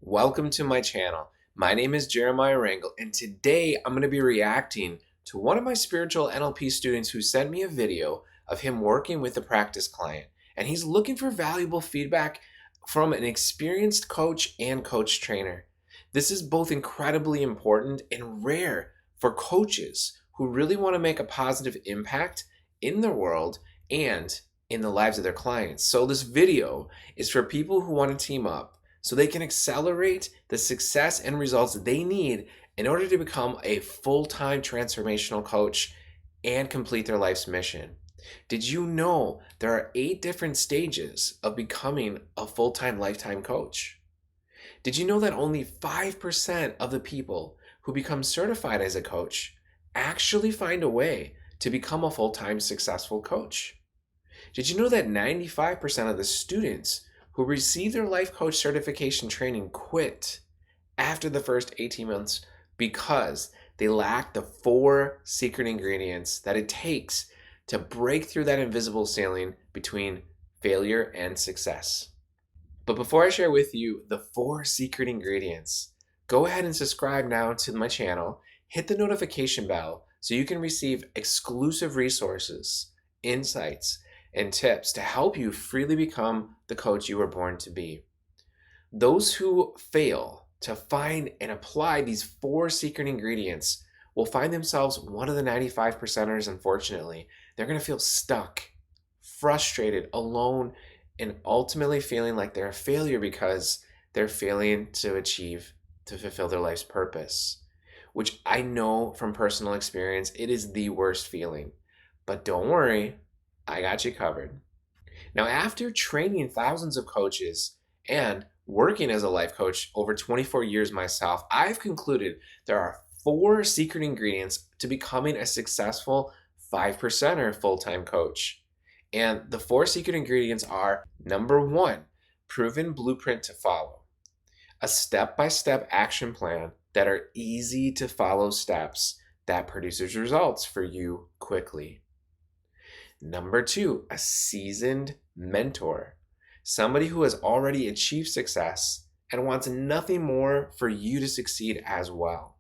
Welcome to my channel. My name is Jeremiah Rangel, and today I'm going to be reacting to one of my spiritual NLP students who sent me a video of him working with a practice client, and he's looking for valuable feedback from an experienced coach and coach trainer. This is both incredibly important and rare for coaches who really want to make a positive impact in their world and in the lives of their clients. So this video is for people who want to team up so they can accelerate the success and results they need in order to become a full-time transformational coach and complete their life's mission. Did you know there are 8 different stages of becoming a full-time lifetime coach? Did you know that only 5% of the people who become certified as a coach actually find a way to become a full-time successful coach? Did you know that 95% of the students who receive their life coach certification training quit after the first 18 months because they lack the 4 secret ingredients that it takes to break through that invisible ceiling between failure and success? But before I share with you the 4 secret ingredients, go ahead and subscribe now to my channel, hit the notification bell so you can receive exclusive resources, insights, and tips to help you freely become the coach you were born to be. Those who fail to find and apply these 4 secret ingredients will find themselves one of the 95%ers, unfortunately. They're going to feel stuck, frustrated, alone, and ultimately feeling like they're a failure because they're failing to fulfill their life's purpose, which I know from personal experience, it is the worst feeling. But don't worry, I got you covered. Now, after training thousands of coaches and working as a life coach over 24 years myself, I've concluded there are 4 secret ingredients to becoming a successful 5%er full-time coach. And the 4 secret ingredients are: number 1, proven blueprint to follow. A step-by-step action plan that are easy to follow steps that produces results for you quickly. Number 2, a seasoned mentor. Somebody who has already achieved success and wants nothing more for you to succeed as well.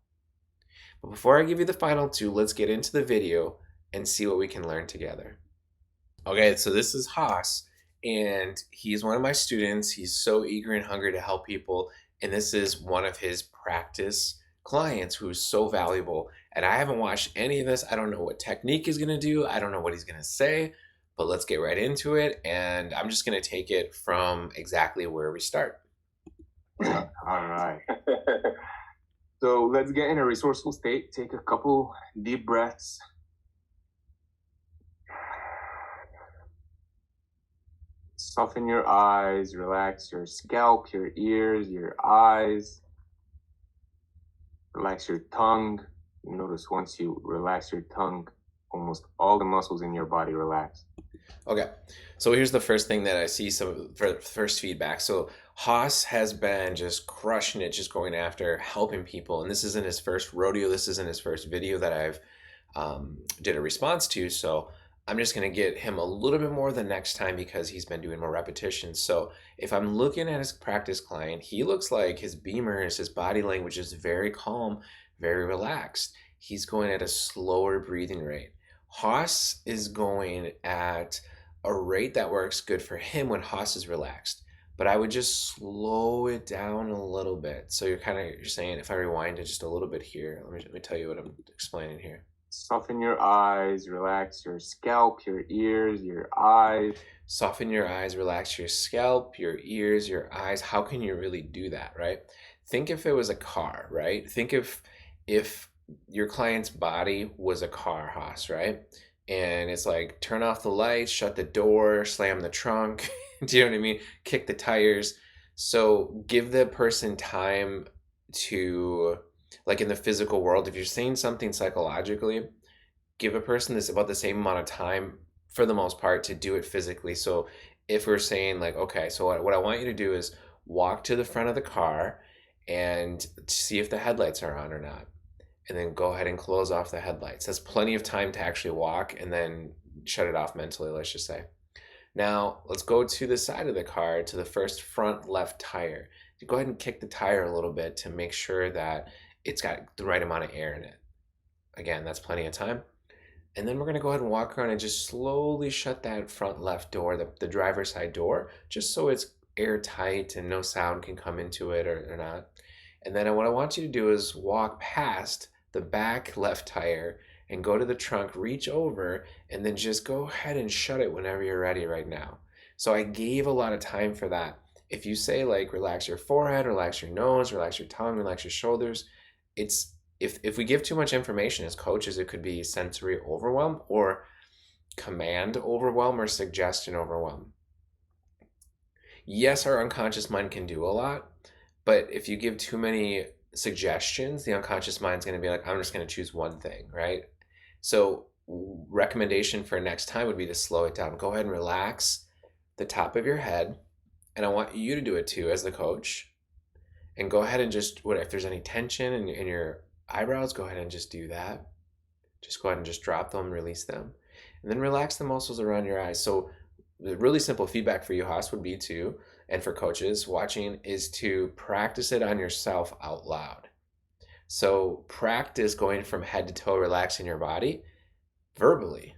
But before I give you the final 2, let's get into the video and see what we can learn together. Okay, so this is Haas, and he's one of my students. He's so eager and hungry to help people, and this is one of his practice clients who's so valuable. And I haven't watched any of this. I don't know what technique he's gonna do. I don't know what he's gonna say, but let's get right into it. And I'm just gonna take it from exactly where we start. All right. So let's get in a resourceful state. Take a couple deep breaths. Soften your eyes, relax your scalp, your ears, your eyes. Relax your tongue. You notice once you relax your tongue, almost all the muscles in your body relax. Okay, so here's the first thing that I see, some first feedback. So Haas has been just crushing it, just going after helping people. And this isn't his first rodeo. This isn't his first video that I've did a response to. So I'm just going to get him a little bit more the next time because he's been doing more repetitions. So if I'm looking at his practice client, he looks like his beamers, his body language is very calm, very relaxed. He's going at a slower breathing rate. Haas is going at a rate that works good for him when Haas is relaxed. But I would just slow it down a little bit. So you're saying, if I rewind it just a little bit here, let me tell you what I'm explaining here. Soften your eyes, relax your scalp, your ears, your eyes. Soften your eyes, relax your scalp, your ears, your eyes. How can you really do that, right? Think if it was a car, right? Think if your client's body was a car, Haas, right? And it's like, turn off the lights, shut the door, slam the trunk. Do you know what I mean? Kick the tires. So give the person time to, like in the physical world, if you're saying something psychologically, give a person this about the same amount of time for the most part to do it physically. So if we're saying like, okay, so what I want you to do is walk to the front of the car and see if the headlights are on or not. And then go ahead and close off the headlights. That's plenty of time to actually walk and then shut it off mentally, let's just say. Now, let's go to the side of the car, to the first front left tire. go ahead and kick the tire a little bit to make sure that it's got the right amount of air in it. Again, that's plenty of time. And then we're going to go ahead and walk around and just slowly shut that front left door, the driver's side door, just so it's airtight and no sound can come into it or not. And then what I want you to do is walk past the back left tire and go to the trunk, reach over, and then just go ahead and shut it whenever you're ready right now. So I gave a lot of time for that. If you say like relax your forehead, relax your nose, relax your tongue, relax your shoulders, it's if we give too much information as coaches, it could be sensory overwhelm or command overwhelm or suggestion overwhelm. Yes, our unconscious mind can do a lot, but if you give too many suggestions, the unconscious mind's going to be like, I'm just going to choose one thing, right? So recommendation for next time would be to slow it down. Go ahead and relax the top of your head, and I want you to do it too as the coach. And go ahead and just, if there's any tension in your eyebrows, go ahead and just do that. Just go ahead and just drop them, release them. And then relax the muscles around your eyes. So the really simple feedback for you, Haas, would be to, and for coaches watching, is to practice it on yourself out loud. So practice going from head to toe, relaxing your body verbally.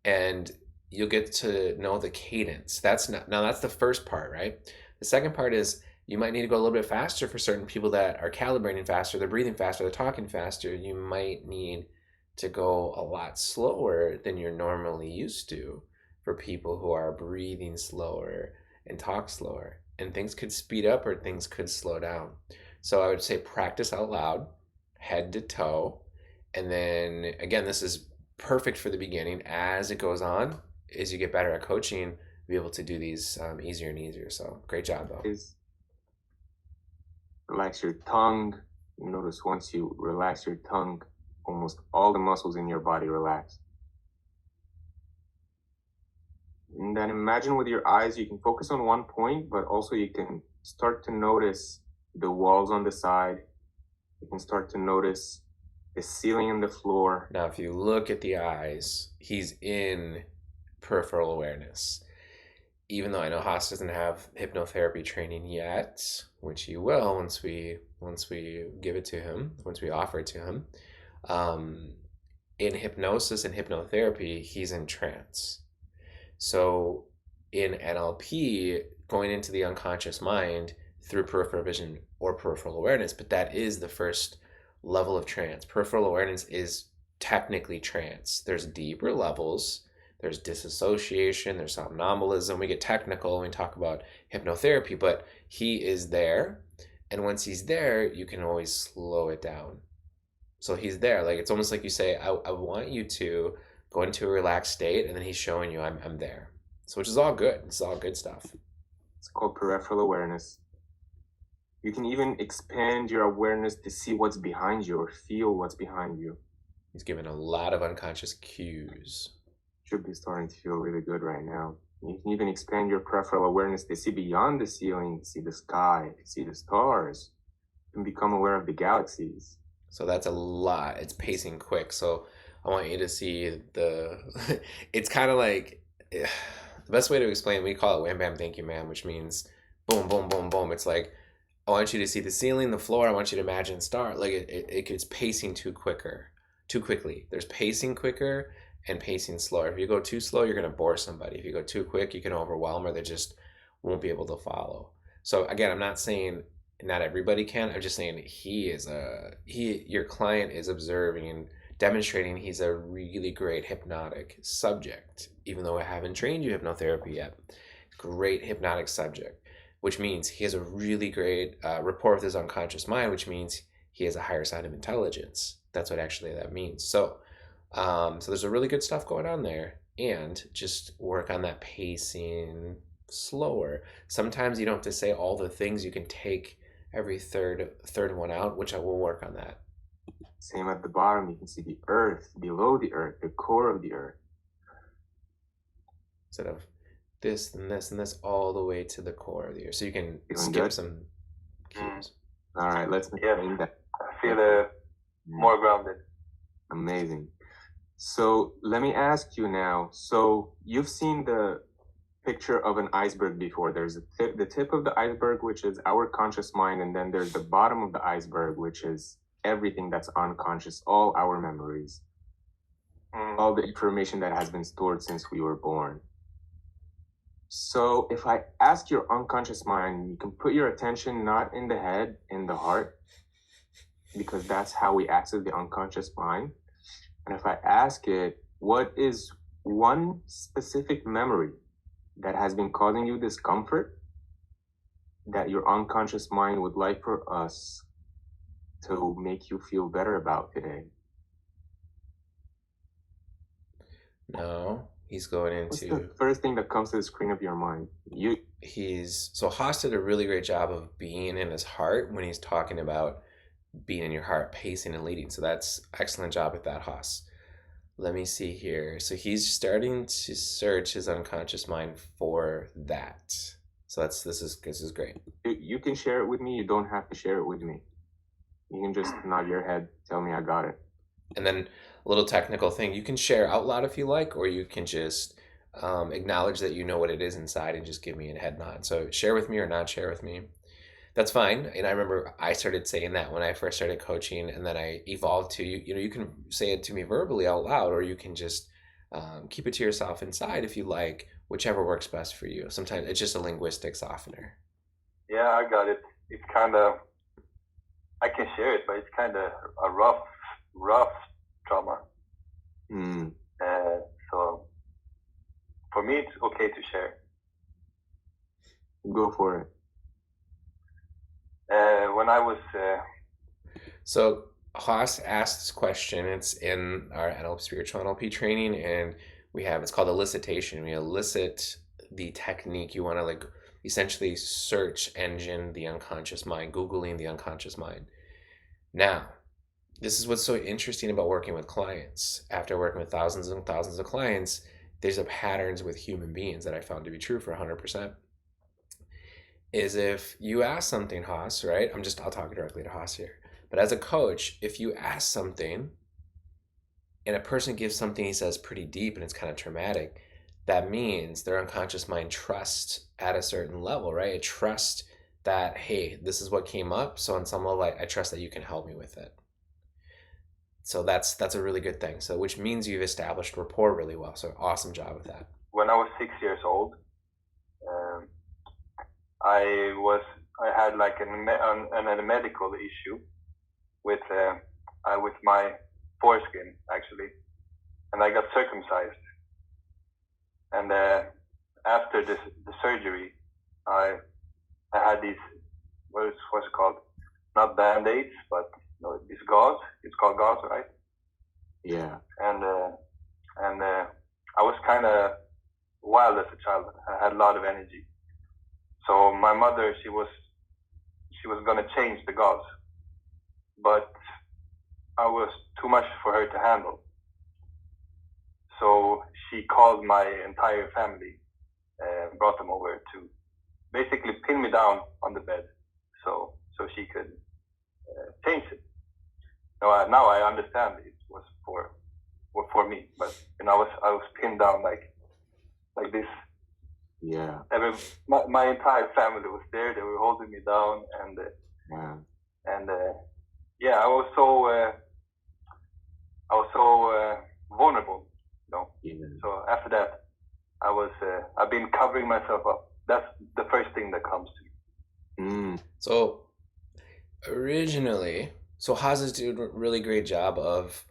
And you'll get to know the cadence. That's the first part, right? The second part is you might need to go a little bit faster for certain people that are calibrating faster, they're breathing faster, they're talking faster. You might need to go a lot slower than you're normally used to for people who are breathing slower and talk slower. And things could speed up or things could slow down. So I would say practice out loud, head to toe. And then again, this is perfect for the beginning. As it goes on, as you get better at coaching, be able to do these easier and easier. So great job though. Relax your tongue. You notice once you relax your tongue, almost all the muscles in your body relax. And then imagine with your eyes, you can focus on one point, but also you can start to notice the walls on the side. You can start to notice the ceiling and the floor. Now, if you look at the eyes, he's in peripheral awareness. Even though I know Haas doesn't have hypnotherapy training yet, which he will once we give it to him, once we offer it to him. In hypnosis and hypnotherapy, he's in trance. So in NLP, going into the unconscious mind through peripheral vision or peripheral awareness, but that is the first level of trance. Peripheral awareness is technically trance. There's deeper levels. There's disassociation, there's somnambulism. We get technical when we talk about hypnotherapy, but he is there. And once he's there, you can always slow it down. So he's there. Like it's almost like you say, I want you to go into a relaxed state, and then he's showing you I'm there. So which is all good. It's all good stuff. It's called peripheral awareness. You can even expand your awareness to see what's behind you or feel what's behind you. He's given a lot of unconscious cues. Should be starting to feel really good right now. You can even expand your peripheral awareness to see beyond the ceiling, to see the sky, to see the stars. You can become aware of the galaxies. So that's a lot. It's pacing quick. So I want you to see it's kind of like, the best way to explain, we call it wham, bam, thank you, ma'am, which means boom, boom, boom, boom. It's like, I want you to see the ceiling, the floor. I want you to imagine stars. Like it's pacing too quickly. There's pacing quicker and pacing slower. If you go too slow, you're going to bore somebody. If you go too quick, you can overwhelm or they just won't be able to follow. So again, I'm not saying not everybody can. I'm just saying your client is observing, demonstrating he's a really great hypnotic subject, even though I haven't trained you hypnotherapy yet. Great hypnotic subject, which means he has a really great rapport with his unconscious mind, which means he has a higher side of intelligence. That's what actually that means. So there's a really good stuff going on there, and just work on that pacing slower. Sometimes you don't have to say all the things. You can take every third one out, which I will work on that. Same at the bottom, you can see the earth, below the earth, the core of the earth. Instead of this and this and this all the way to the core of the earth. So you can skip some cues. All right, let's maintain that. I feel more grounded. Amazing. So let me ask you now, so you've seen the picture of an iceberg before. There's the tip of the iceberg, which is our conscious mind, and then there's the bottom of the iceberg, which is everything that's unconscious, all our memories, all the information that has been stored since we were born. So if I ask your unconscious mind, you can put your attention not in the head, in the heart, because that's how we access the unconscious mind. And if I ask it, what is one specific memory that has been causing you discomfort that your unconscious mind would like for us to make you feel better about today? No, he's going What's into the first thing that comes to the screen of your mind? so Haas did a really great job of being in his heart when he's talking about being in your heart, pacing and leading. So that's excellent job with that, Haas. Let me see here. So he's starting to search his unconscious mind for that. So this is great. You can share it with me. You don't have to share it with me. You can just nod your head, tell me I got it. And then a little technical thing, you can share out loud if you like, or you can just acknowledge that you know what it is inside and just give me a head nod. So share with me or not share with me. That's fine. And I remember I started saying that when I first started coaching, and then I evolved to, you can say it to me verbally out loud, or you can just keep it to yourself inside if you like, whichever works best for you. Sometimes it's just a linguistic softener. Yeah, I got it. It's kind of, I can share it, but it's kind of a rough trauma. So for me, it's okay to share. Go for it. When I was... So Haas asked this question. It's in our spiritual NLP training, and it's called elicitation. We elicit the technique. You want to essentially search engine the unconscious mind, Googling the unconscious mind. Now, this is what's so interesting about working with clients. After working with thousands and thousands of clients, there's a patterns with human beings that I found to be true for 100%. Is if you ask something, Haas, right? I'll talk directly to Haas here. But as a coach, if you ask something and a person gives something he says pretty deep and it's kind of traumatic, that means their unconscious mind trusts at a certain level, right? It trusts that, hey, this is what came up. So on some level, I trust that you can help me with it. So that's a really good thing. So which means you've established rapport really well. So awesome job with that. When I was 6 years old, I had like a medical issue with my foreskin actually, and I got circumcised. And after the surgery, I had these what's it called? Not band-aids, but these gauze. It's called gauze, right? Yeah. And I was kind of wild as a child. I had a lot of energy. So my mother, she was gonna change the gauze, but I was too much for her to handle. So she called my entire family, brought them over to basically pin me down on the bed, so she could change it. Now I understand it was for me, but I was pinned down like this. Yeah. My entire family was there. They were holding me down, and I was so vulnerable, Yeah. So after that, I've been covering myself up. That's the first thing that comes to me. So originally, Haas did a really great job of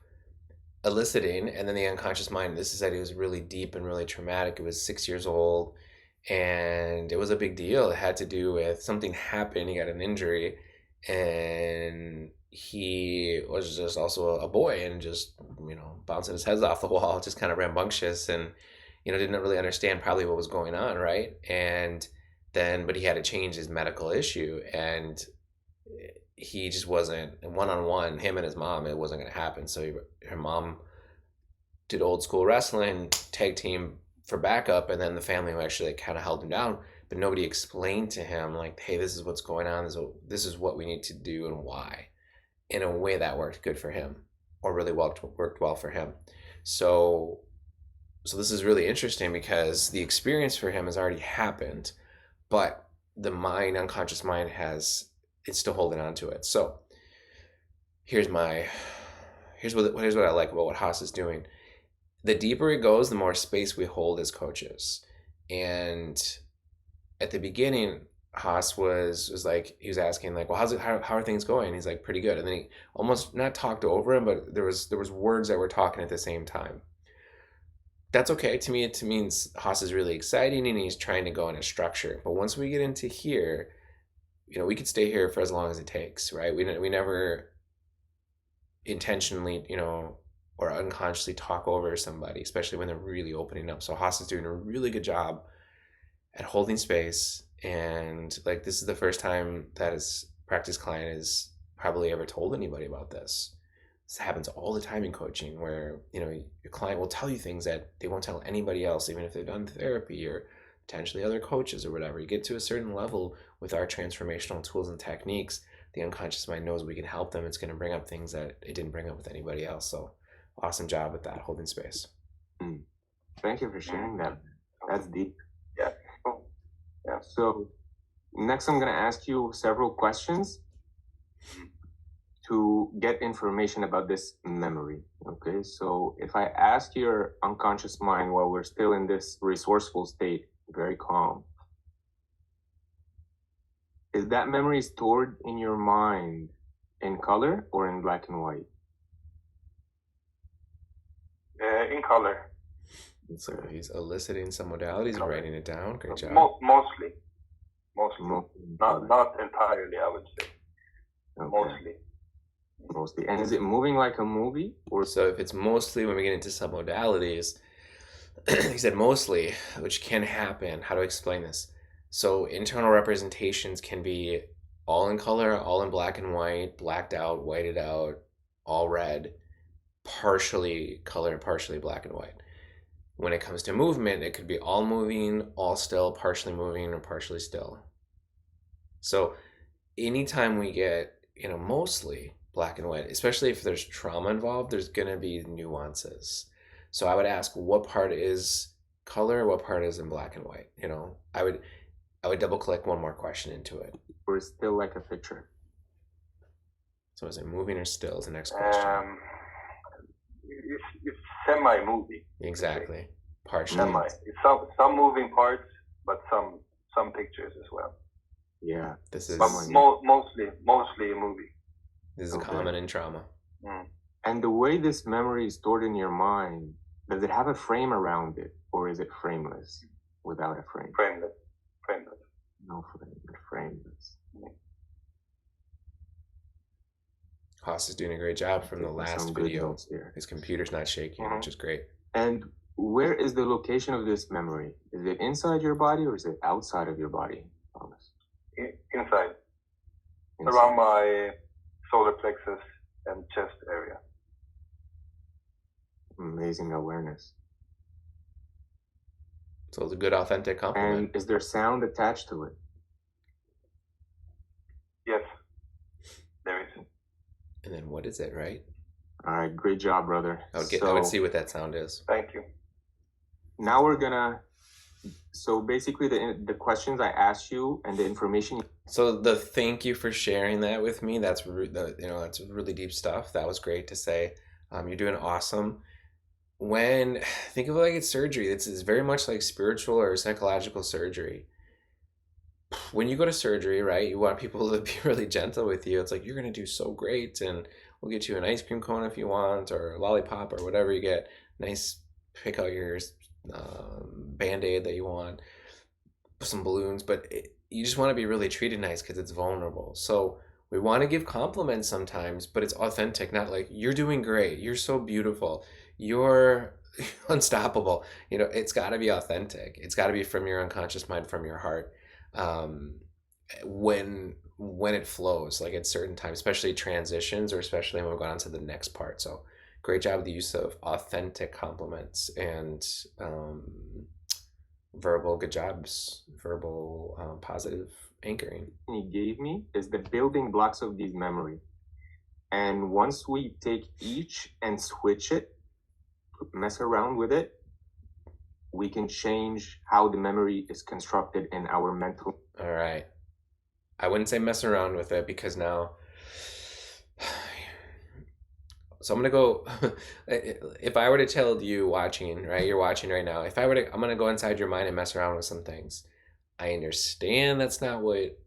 eliciting, and then the unconscious mind. This is that it was really deep and really traumatic. It was 6 years old. And it was a big deal. It had to do with something happened. He got an injury, and he was just also a boy and just, bouncing his head off the wall, just kind of rambunctious, and, didn't really understand probably what was going on, right? And then, but he had to change his medical issue, and he just wasn't one-on-one, him and his mom, it wasn't going to happen. So her mom did old school wrestling, tag team for backup, and then the family who actually kind of held him down, but nobody explained to him hey, this is what's going on, this is what we need to do and why, in a way that worked good for him, or really worked well for him. So So this is really interesting because the experience for him has already happened, but the mind, unconscious mind, it's still holding on to it. So here's what I like about what Haas is doing. The deeper it goes, the more space we hold as coaches. And at the beginning, Haas was like, he was asking like, well, how are things going? And he's like, pretty good. And then he almost not talked over him, but there was words that were talking at the same time. That's okay. To me, it means Haas is really exciting and he's trying to go in a structure. But once we get into here, we could stay here for as long as it takes, right? We never intentionally, or unconsciously talk over somebody, especially when they're really opening up. So Haas is doing a really good job at holding space. And like, this is the first time that his practice client has probably ever told anybody about this. This happens all the time in coaching where, your client will tell you things that they won't tell anybody else, even if they've done therapy or potentially other coaches or whatever. You get to a certain level with our transformational tools and techniques, the unconscious mind knows we can help them. It's going to bring up things that it didn't bring up with anybody else. So awesome job with that, holding space. Thank you for sharing that. That's deep. Yeah. Yeah. So next I'm going to ask you several questions to get information about this memory. Okay, so if I ask your unconscious mind while we're still in this resourceful state, very calm, is that memory stored in your mind in color or in black and white? In color. So he's eliciting some modalities and writing it down. Great job. Mostly. Not entirely, I would say. Okay. Mostly. And is it moving like a movie? Or so if it's mostly, when we get into submodalities, he said mostly, which can happen. How to explain this? So internal representations can be all in color, all in black and white, blacked out, whited out, all red, partially color, partially black and white. When it comes to movement, it could be all moving, all still, partially moving, or partially still. So anytime we get, mostly black and white, especially if there's trauma involved, there's going to be nuances. So I would ask, what part is color, what part is in black and white? I would double click one more question into it. Or still like a picture? So is it moving or still is the next question. It's semi-moving. Exactly. Partially. Semi. It's some moving parts, but some pictures as well. Yeah. This is mostly a movie. This is common in trauma. And the way this memory is stored in your mind, does it have a frame around it, or is it frameless, without a frame? Frameless. No frame, but frameless. Haas is doing a great job from the last video. His computer's not shaking, which is great. And where is the location of this memory? Is it inside your body or is it outside of your body, Thomas? Inside. Around my solar plexus and chest area. Amazing awareness. So it's a good, authentic compliment. And is there sound attached to it? Yes, there is. And then what is it, right? All right, great job, brother. I would see what that sound is. Thank you. Now we're gonna, so basically the questions I asked you and the information. So thank you for sharing that with me. That's really deep stuff. That was great to say. You're doing awesome. Think of it like it's surgery. It's very much like spiritual or psychological surgery. When you go to surgery, right, you want people to be really gentle with you. It's like, you're going to do so great, and we'll get you an ice cream cone if you want, or a lollipop, or whatever you get. Nice, pick out your Band-Aid that you want, some balloons, but you just want to be really treated nice because it's vulnerable. So we want to give compliments sometimes, but it's authentic, not like, you're doing great, you're so beautiful, you're unstoppable. It's got to be authentic. It's got to be from your unconscious mind, from your heart. When it flows, like at certain times, especially transitions, or especially when we're going on to the next part. So great job with the use of authentic compliments and verbal positive anchoring. He gave me is the building blocks of these memory. And once we take each and switch it, mess around with it, we can change how the memory is constructed in our mental. All right. I wouldn't say mess around with it, because now, so I'm gonna go. If I were to tell you watching, right, you're watching right now. I'm gonna go inside your mind and mess around with some things. I understand that's not what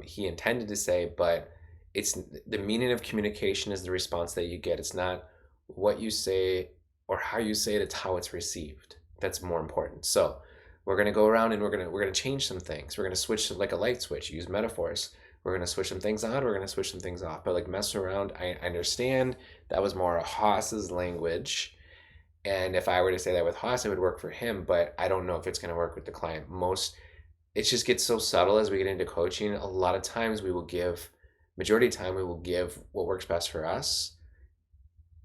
he intended to say, but it's the meaning of communication is the response that you get. It's not what you say or how you say it; it's how it's received. That's more important. So we're gonna go around and we're gonna change some things. We're gonna switch like a light switch. Use metaphors. We're gonna switch some things on. We're gonna switch some things off. But like mess around, I understand that was more Haas's language. And if I were to say that with Haas, it would work for him. But I don't know if it's gonna work with the client. It just gets so subtle as we get into coaching. A lot of times majority of the time we will give what works best for us.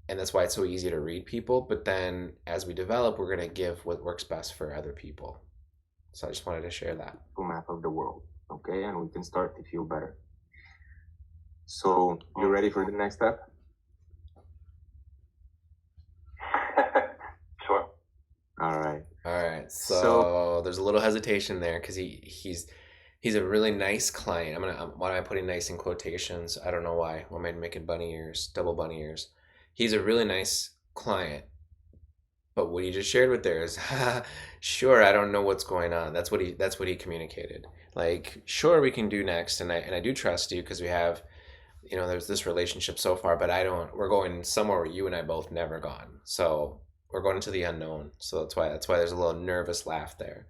And that's why it's so easy to read people. But then as we develop, we're going to give what works best for other people. So I just wanted to share that. Map of the world, okay? And we can start to feel better. So you ready for the next step? Sure. All right. So there's a little hesitation there because he's a really nice client. Why am I putting nice in quotations? I don't know why. Why am I making bunny ears, double bunny ears? He's a really nice client. But what he just shared with there is, sure, I don't know what's going on. That's what he communicated. Like, sure, we can do next, and I do trust you because we have, there's this relationship so far, but we're going somewhere where you and I both never gone. So we're going into the unknown. So that's why there's a little nervous laugh there.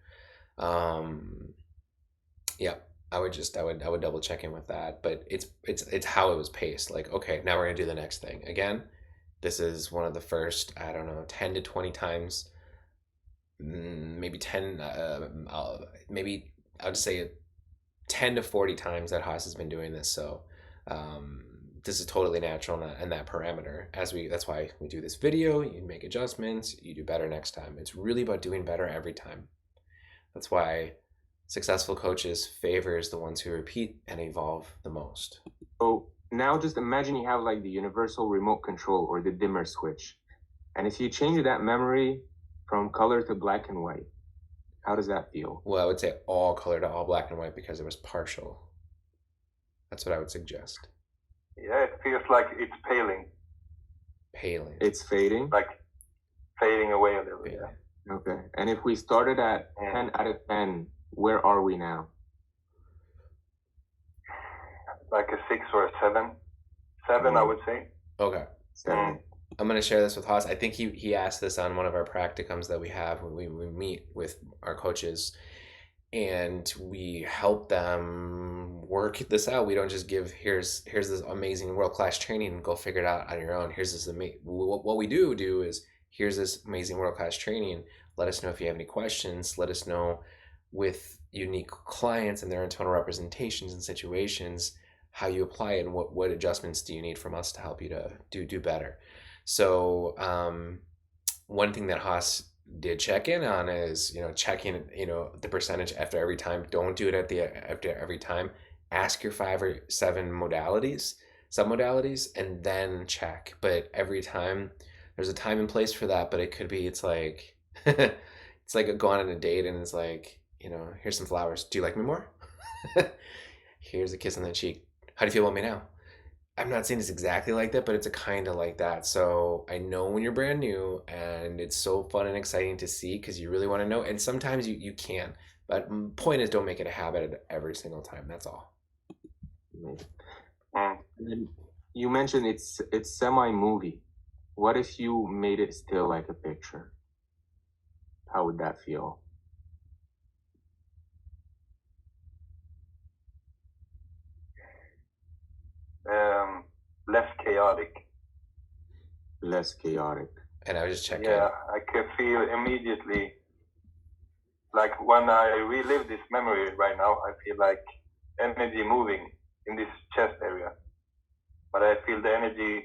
Yeah, I would double check in with that, but it's how it was paced. Like, okay, now we're gonna do the next thing again. This is one of the first, I don't know, 10 to 20 times, maybe 10, maybe I'd say 10 to 40 times that Haas has been doing this. So this is totally natural in that parameter. That's why we do this video. You make adjustments, you do better next time. It's really about doing better every time. That's why successful coaches favors the ones who repeat and evolve the most. So now just imagine you have like the universal remote control or the dimmer switch. And if you change that memory from color to black and white, how does that feel? Well, I would say all color to all black and white because it was partial. That's what I would suggest. Yeah, it feels like it's paling. Paling. It's fading? Like fading away a little bit. Yeah. Okay. And if we started at 10 out of 10, where are we now? Like a 6 or a 7. 7, I would say. Okay. 7. I'm going to share this with Haas. I think he asked this on one of our practicums that we have when we meet with our coaches, and we help them work this out. We don't just give, here's this amazing world-class training and go figure it out on your own. Here's this what we do is, here's this amazing world-class training. Let us know if you have any questions. Let us know with unique clients and their internal representations and situations, how you apply it and what adjustments do you need from us to help you to do better. So one thing that Haas did check in on is, checking, the percentage after every time. Don't do it after every time. Ask your 5 or 7 submodalities, and then check. But every time, there's a time and place for that. But it could be, it's like it's like going on a date and it's like, here's some flowers. Do you like me more? Here's a kiss on the cheek. How do you feel about me now? I'm not saying it's exactly like that, but it's a kind of like that. So I know when you're brand new and it's so fun and exciting to see because you really want to know. And sometimes you can, but point is, don't make it a habit every single time. That's all. And you mentioned it's semi-movie. What if you made it still like a picture? How would that feel? Less chaotic. Less chaotic. And I was just checking. Yeah, I can feel immediately, like when I relive this memory right now, I feel like energy moving in this chest area. But I feel the energy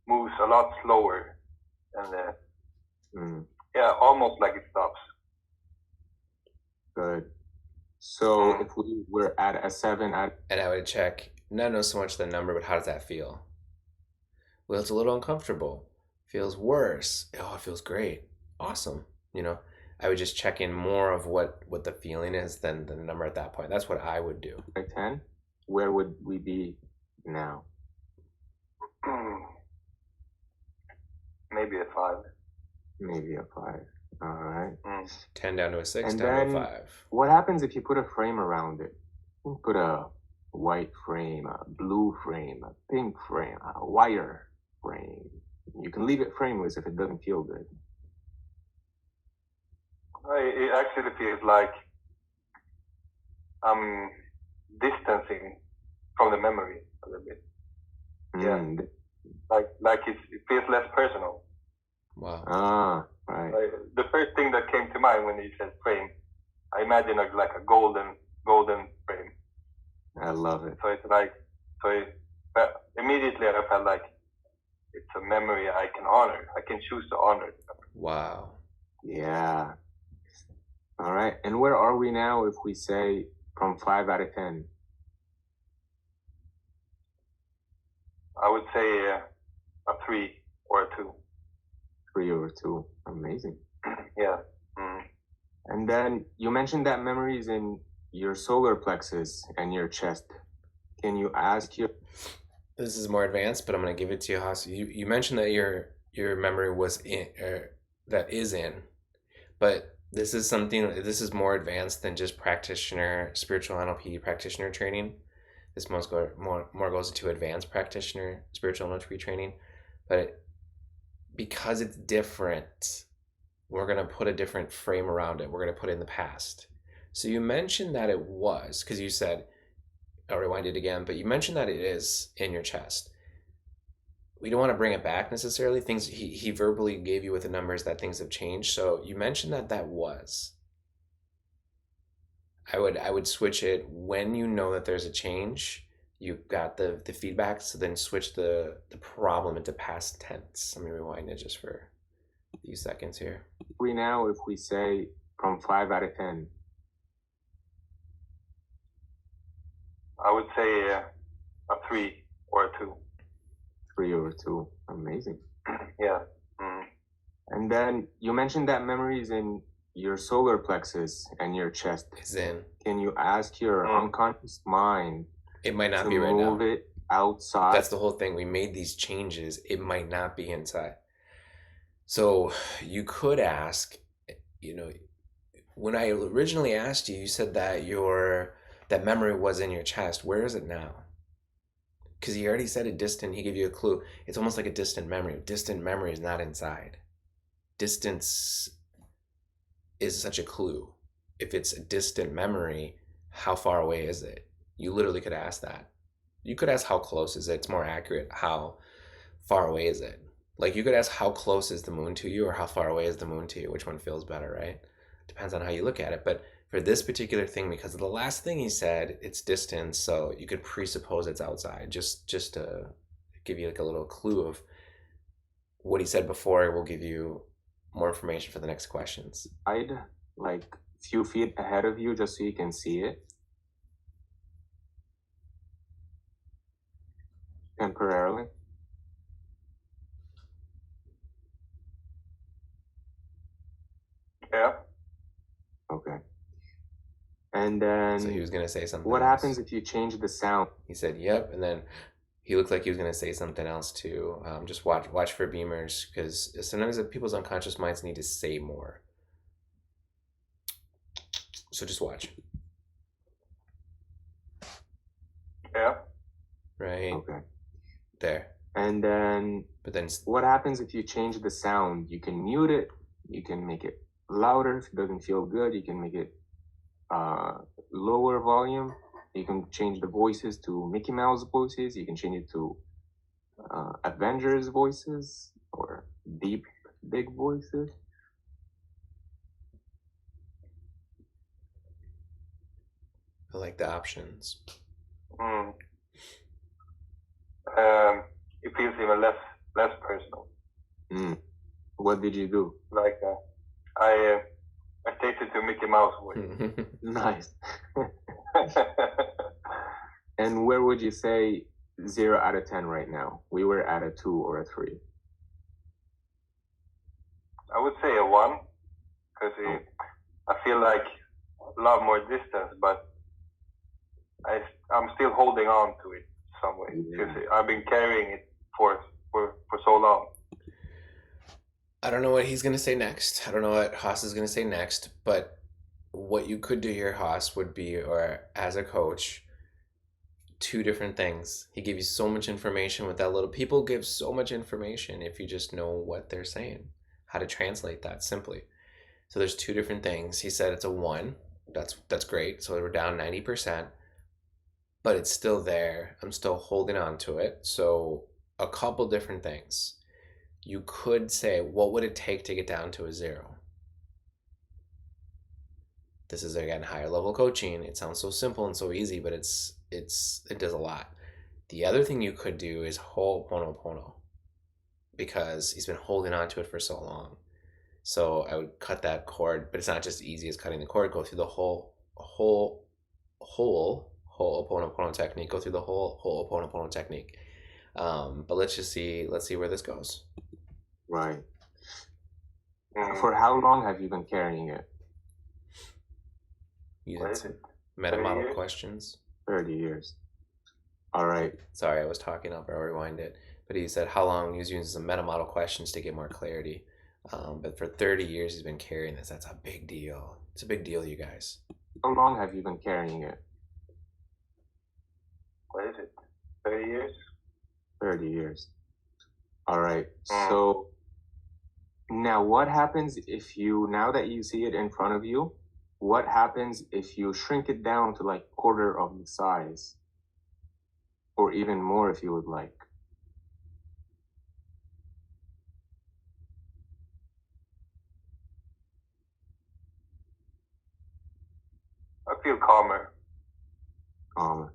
moves a lot slower. And yeah, almost like it stops. Good. So if we were at a 7 and I would check, not so much the number, but how does that feel? Well, it's a little uncomfortable. Feels worse. Oh, it feels great. Awesome. I would just check in more of what the feeling is than the number at that point. That's what I would do. By 10, where would we be now? Maybe a 5. Maybe a 5. All right. 10 down to a 6, And down then to a 5. what happens if you put a frame around it? You put a white frame, a blue frame, a pink frame, a wire frame. You can leave it frameless if it doesn't feel good. It actually feels like I'm distancing from the memory a little bit. Yeah. Like it feels less personal. Wow. Right. The first thing that came to mind when you said frame, I imagine like a golden frame. I love it. But immediately I felt like it's a memory I can honor. I can choose to honor it. Wow. Yeah. All right. And where are we now if we say from 5 out of 10? I would say a 3 or a 2. 3 or 2. Amazing. Yeah. And then you mentioned that memory is in your solar plexus and your chest. Can you ask your... This is more advanced, but I'm going to give it to you, Haas. You mentioned that your memory was in, that is in, but this is more advanced than just spiritual NLP practitioner training. This more goes into advanced practitioner, spiritual NLP training. But because it's different, we're going to put a different frame around it. We're going to put it in the past. So you mentioned that it was, because you said, I'll rewind it again, but you mentioned that it is in your chest. We don't want to bring it back necessarily. Things he verbally gave you with the numbers that things have changed. So you mentioned that was. I would switch it when you know that there's a change. You've got the feedback, so then switch the problem into past tense. Let me rewind it just for a few seconds here. We now, if we say from 5 out of 10. I would say a 3 or a 2. 3 or 2. Amazing. Yeah. And then you mentioned that memory is in your solar plexus and your chest. It's in. Can you ask your unconscious mind? It might not be right now. To move it outside. That's the whole thing. We made these changes. It might not be inside. So you could ask, when I originally asked you, you said that that memory was in your chest. Where is it now? Because he already said he gave you a clue. It's almost like a distant memory. Distant memory is not inside. Distance is such a clue. If it's a distant memory, how far away is it? You literally could ask that. You could ask how close is it? It's more accurate. How far away is it? Like you could ask how close is the moon to you or how far away is the moon to you? Which one feels better, right? Depends on how you look at it. But for this particular thing, because of the last thing he said, it's distance, so you could presuppose it's outside. Just to give you like a little clue of what he said before, will give you more information for the next questions. I'd like a few feet ahead of you just so you can see it. Temporarily. Yeah. Okay. And then... So he was going to say something What else. happens if you change the sound? He said, yep, and then he looked like he was going to say something else too. Just watch for beamers, because sometimes people's unconscious minds need to say more. So just watch. Yeah. Right. Okay. There. And then... But then... What happens if you change the sound? You can mute it. You can make it louder if it doesn't feel good. You can make it lower volume. You can change the voices to Mickey Mouse voices. You can change it to Avengers voices or deep, big voices. I like the options. It feels even less personal. What did you do? Like I changed it to Mickey Mouse voice. Nice. And where would you say 0 out of 10 right now? We were at a 2 or a 3. I would say a 1. because I feel like a lot more distance, but I'm still holding on to it some way because I've been carrying it for so long. I don't know what he's going to say next. I don't know what Haas is going to say next, but what you could do here, Haas, would be, or as a coach, two different things. He gave you so much information with that little. People give so much information if you just know what they're saying, how to translate that simply. So there's two different things. He said it's a 1. That's great. So we're down 90%, but it's still there. I'm still holding on to it. So a couple different things. You could say, what would it take to get down to a 0? This is, again, higher level coaching. It sounds so simple and so easy, but it does a lot. The other thing you could do is Ho'oponopono, because he's been holding on to it for so long. So I would cut that cord, but it's not just easy as cutting the cord. Go through the whole Ho'oponopono technique. Go through the whole Ho'oponopono technique. But let's see where this goes. Right. For how long have you been carrying it? You had some meta-model questions. 30 years. All right. Sorry, I was talking. I'll rewind it. But he said how long he was using some meta-model questions to get more clarity. But for 30 years, he's been carrying this. That's a big deal. It's a big deal, you guys. How long have you been carrying it? What is it? 30 years? 30 years. All right. So now what happens if now that you see it in front of you, what happens if you shrink it down to like quarter of the size? Or even more if you would like. I feel calmer. Calmer.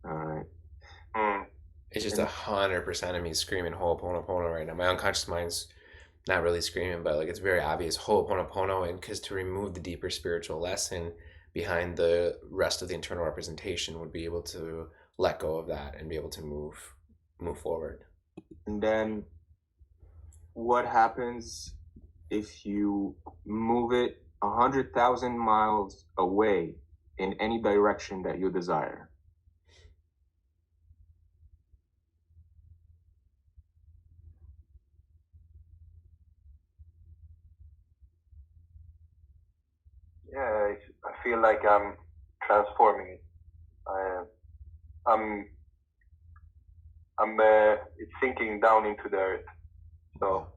All right. It's just 100% of me screaming Ho'oponopono right now. My unconscious mind's not really screaming, but like it's very obvious Ho'oponopono, and because to remove the deeper spiritual lesson behind the rest of the internal representation would be able to let go of that and be able to move forward. And then what happens if you move it 100,000 miles away in any direction that you desire? Yeah, I feel like I'm transforming it. It's sinking down into the earth. So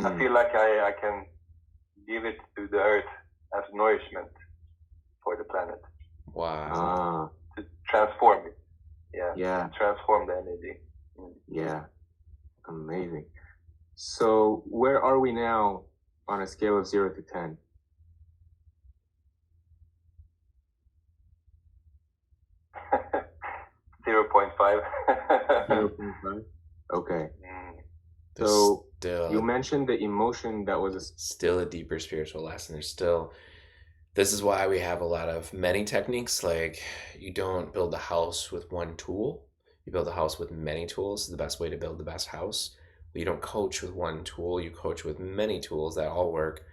I feel like I can give it to the earth as nourishment for the planet. Wow. To transform it. Yeah. To transform the energy. Yeah. Amazing. So where are we now on a scale of 0 to 10? 0.5. 0.5? Okay. So you mentioned the emotion that was still a deeper spiritual lesson. This is why we have many techniques. Like, you don't build a house with one tool. You build a house with many tools. It's the best way to build the best house. But you don't coach with one tool. You coach with many tools that all work,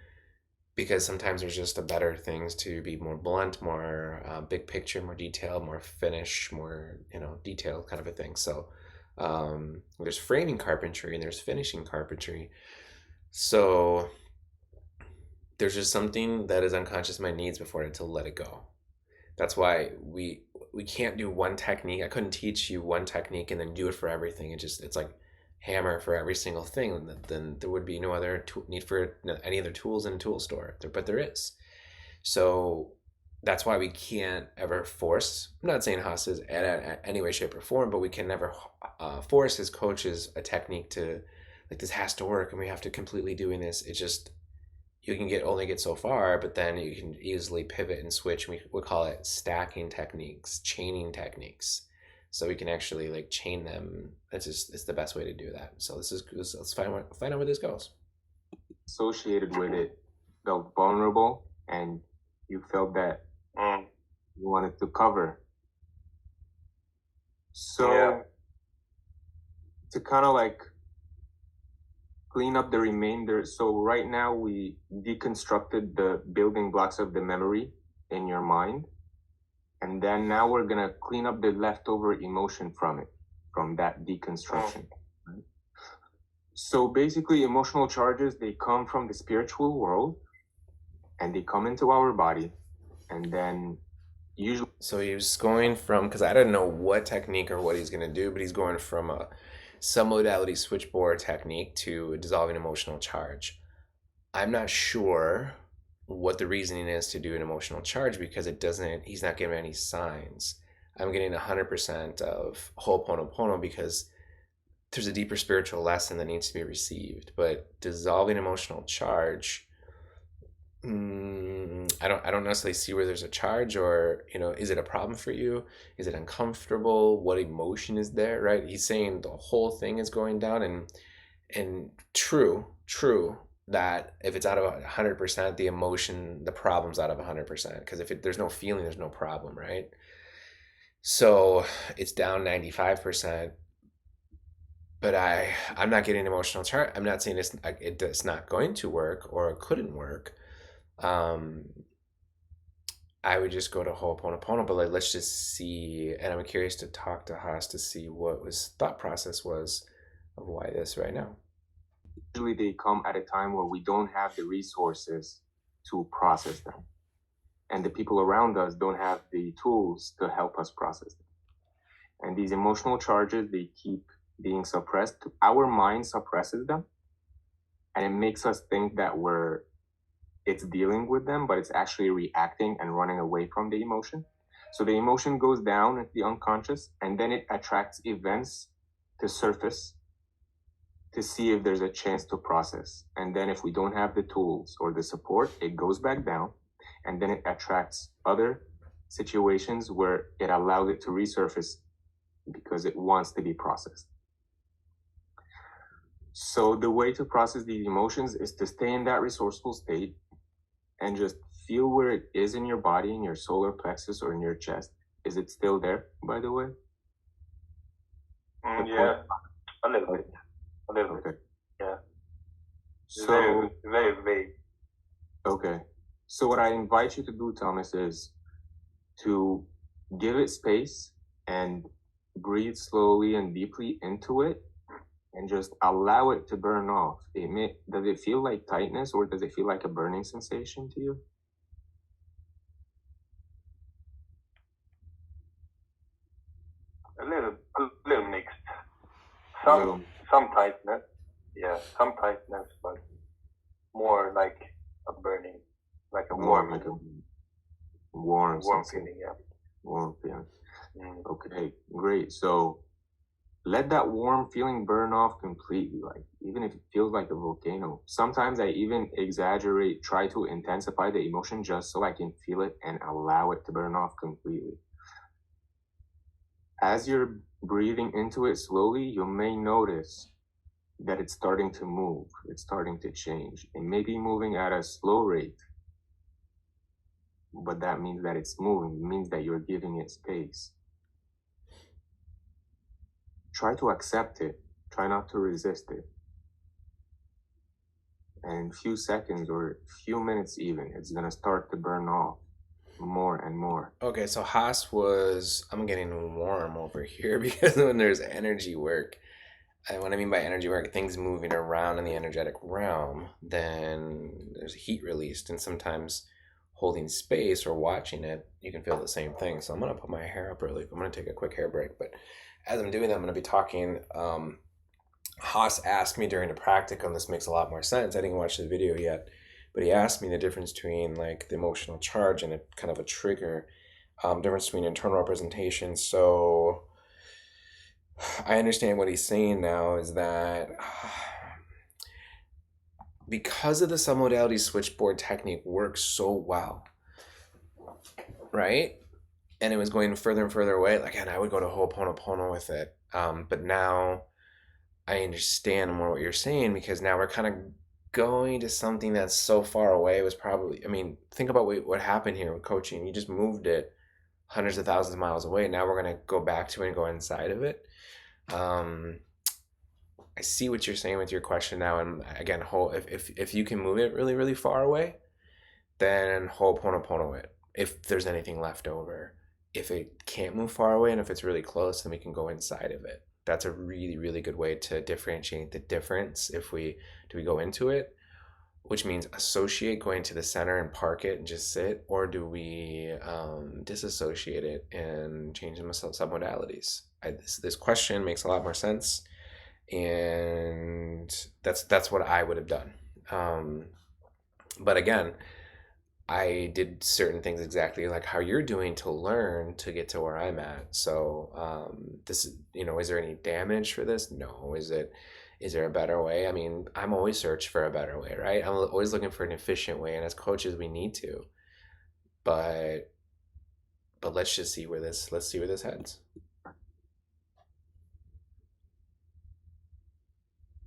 because sometimes there's just better things to be more blunt, more big picture, more detailed, more finish, more detailed kind of a thing. So there's framing carpentry and there's finishing carpentry. So there's just something that is unconscious mind needs before it to let it go. That's why we can't do one technique. I couldn't teach you one technique and then do it for everything. It's like hammer for every single thing. Then there would be no other need for any other tools in a tool store. But there is. So that's why we can't ever force. I'm not saying Haas is in any way, shape, or form, but we can never force his coaches a technique to, like, this has to work and we have to completely doing this. It's just, you can only get so far, but then you can easily pivot and switch. We call it stacking techniques, chaining techniques. So we can actually like chain them. It's the best way to do that. So let's find out where this goes. Associated with it, felt vulnerable, and you felt that you wanted to cover. So to kind of like clean up the remainder. So right now we deconstructed the building blocks of the memory in your mind. And then now we're going to clean up the leftover emotion from that deconstruction. Right? So basically emotional charges, they come from the spiritual world and they come into our body. And then usually... So he's going from, because I don't know what technique or what he's going to do, but he's going from a submodality switchboard technique to a dissolving emotional charge. I'm not sure what the reasoning is to do an emotional charge because he's not giving any signs. I'm getting 100% of Ho'oponopono because there's a deeper spiritual lesson that needs to be received. But dissolving emotional charge, I don't necessarily see where there's a charge, or is it a problem for you? Is it uncomfortable? What emotion is there? Right? He's saying the whole thing is going down, and true that if it's out of 100%, the emotion, the problem's out of 100%. Because if there's no feeling, there's no problem, right? So it's down 95%. But I'm not getting emotional charge. I'm not saying it's not going to work or it couldn't work. I would just go to Ho'oponopono, but let's just see. And I'm curious to talk to Haas to see what his thought process was of why this right now. Usually they come at a time where we don't have the resources to process them. And the people around us don't have the tools to help us process them. And these emotional charges, they keep being suppressed. Our mind suppresses them. And it makes us think that it's dealing with them, but it's actually reacting and running away from the emotion. So the emotion goes down into the unconscious, and then it attracts events to surface to see if there's a chance to process. And then if we don't have the tools or the support, it goes back down, and then it attracts other situations where it allows it to resurface because it wants to be processed. So the way to process these emotions is to stay in that resourceful state and just feel where it is in your body, in your solar plexus or in your chest. Is it still there, by the way? Yeah, a little bit. A little bit. Yeah. So very vague. Okay. So what I invite you to do, Thomas, is to give it space and breathe slowly and deeply into it and just allow it to burn off. Does it feel like tightness or does it feel like a burning sensation to you? A little mixed. Some tightness. Yeah, some tightness, but more like a burning, like a warm feeling, yeah. Warm feeling. Okay, great. So let that warm feeling burn off completely, like even if it feels like a volcano. Sometimes I even exaggerate, try to intensify the emotion just so I can feel it and allow it to burn off completely. As you're breathing into it slowly, you may notice that it's starting to move. It's starting to change. It may be moving at a slow rate, but that means that it's moving. It means that you're giving it space. Try to accept it. Try not to resist it. And in a few seconds or a few minutes even, it's going to start to burn off more and more. Okay, so Haas I'm getting warm over here because when there's energy work, and what I mean by energy work, things moving around in the energetic realm, then there's heat released, and sometimes holding space or watching it, you can feel the same thing. So I'm going to put my hair up early. I'm going to take a quick hair break, but as I'm doing that, I'm going to be talking. Haas asked me during the practicum, this makes a lot more sense. I didn't watch the video yet, but he asked me the difference between like the emotional charge and a kind of a trigger, difference between internal representation. So I understand what he's saying now is that because of the submodality switchboard technique works so well, right? And it was going further and further away. Like, and I would go to Ho'oponopono with it. But now I understand more what you're saying because now we're kind of going to something that's so far away. It was probably, think about what happened here with coaching. You just moved it hundreds of thousands of miles away. Now we're going to go back to it and go inside of it. I see what you're saying with your question now. And again, if you can move it really, really far away, then ho'oponopono it. If there's anything left over. If it can't move far away and if it's really close, then we can go inside of it. That's a really, really good way to differentiate the difference. If we go into it, which means associate going to the center and park it and just sit, or do we disassociate it and change them submodalities? This question makes a lot more sense, and that's what I would have done. But again, I did certain things exactly like how you're doing to learn to get to where I'm at. So this is, is there any damage for this? No. Is there a better way? I mean, I'm always searching for a better way, right? I'm always looking for an efficient way, and as coaches, we need to. But let's see where this heads.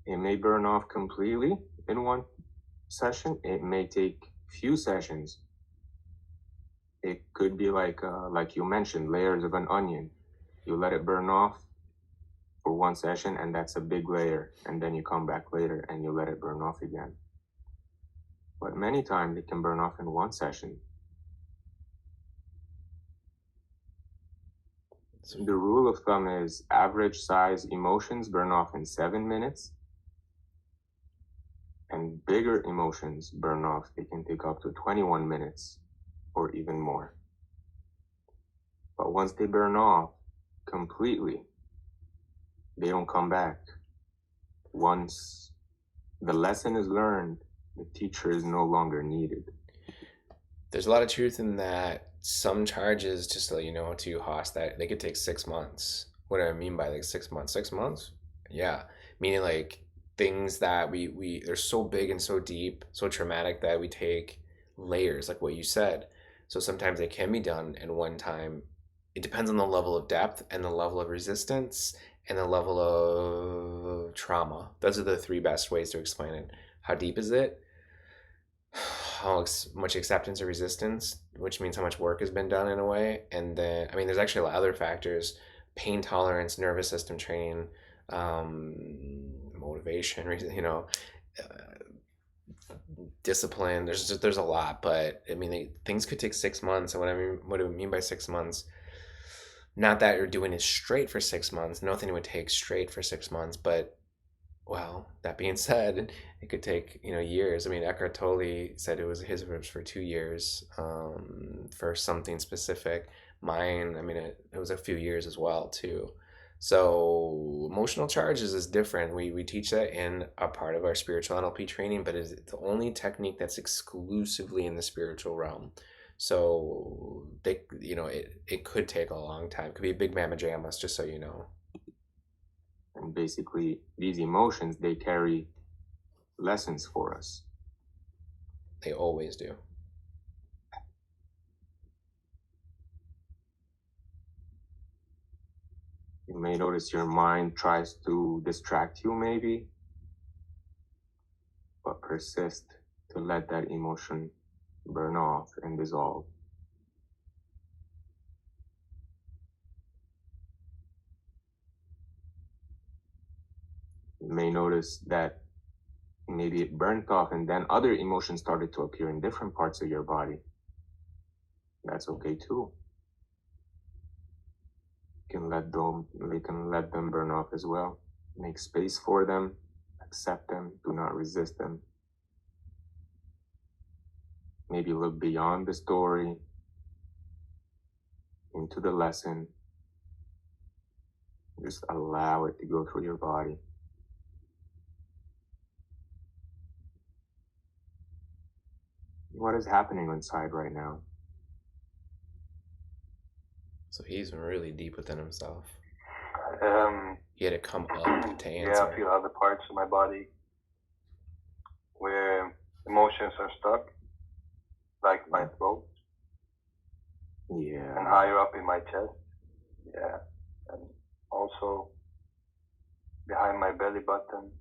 It may burn off completely in one session. It may take few sessions. It could be like you mentioned, layers of an onion. You let it burn off for one session, and that's a big layer, and then you come back later and you let it burn off again. But many times it can burn off in one session. The rule of thumb is average size emotions burn off in 7 minutes, and bigger emotions burn off. They can take up to 21 minutes or even more. But once they burn off completely, they don't come back. Once the lesson is learned, the teacher is no longer needed. There's a lot of truth in that. Some charges, just to let you know, to Haas, that they could take 6 months. What do I mean by like 6 months? 6 months? Yeah. Meaning like things that they're so big and so deep, so traumatic that we take layers, like what you said. So sometimes it can be done in one time. It depends on the level of depth and the level of resistance and the level of trauma. Those are the 3 best ways to explain it. How deep is it? How much acceptance or resistance, which means how much work has been done in a way. And then, I mean, there's actually a lot of other factors: pain tolerance, nervous system training, motivation, discipline. There's a lot, but I mean, things could take 6 months. And what do I mean by 6 months? Not that you're doing it straight for 6 months. Nothing would take straight for 6 months, but well, that being said, it could take years. I mean, Eckhart Tolle said his was for 2 years for something specific. Mine, I mean, it was a few years as well too. So emotional charges is different. We teach that in a part of our spiritual NLP training, but it's the only technique that's exclusively in the spiritual realm. So it could take a long time. It could be a big mamma jammas, just so you know. And basically, these emotions, they carry lessons for us. They always do. You may notice your mind tries to distract you maybe, but persist to let that emotion burn off and dissolve. You may notice that maybe it burnt off and then other emotions started to appear in different parts of your body. That's okay too. You can let them burn off as well. Make space for them, accept them, do not resist them. Maybe look beyond the story, into the lesson. Just allow it to go through your body. What is happening inside right now? So he's really deep within himself. He had to come up to answer. Yeah, I feel other parts of my body where emotions are stuck, like my throat. Yeah. And higher up in my chest. Yeah. And also behind my belly button.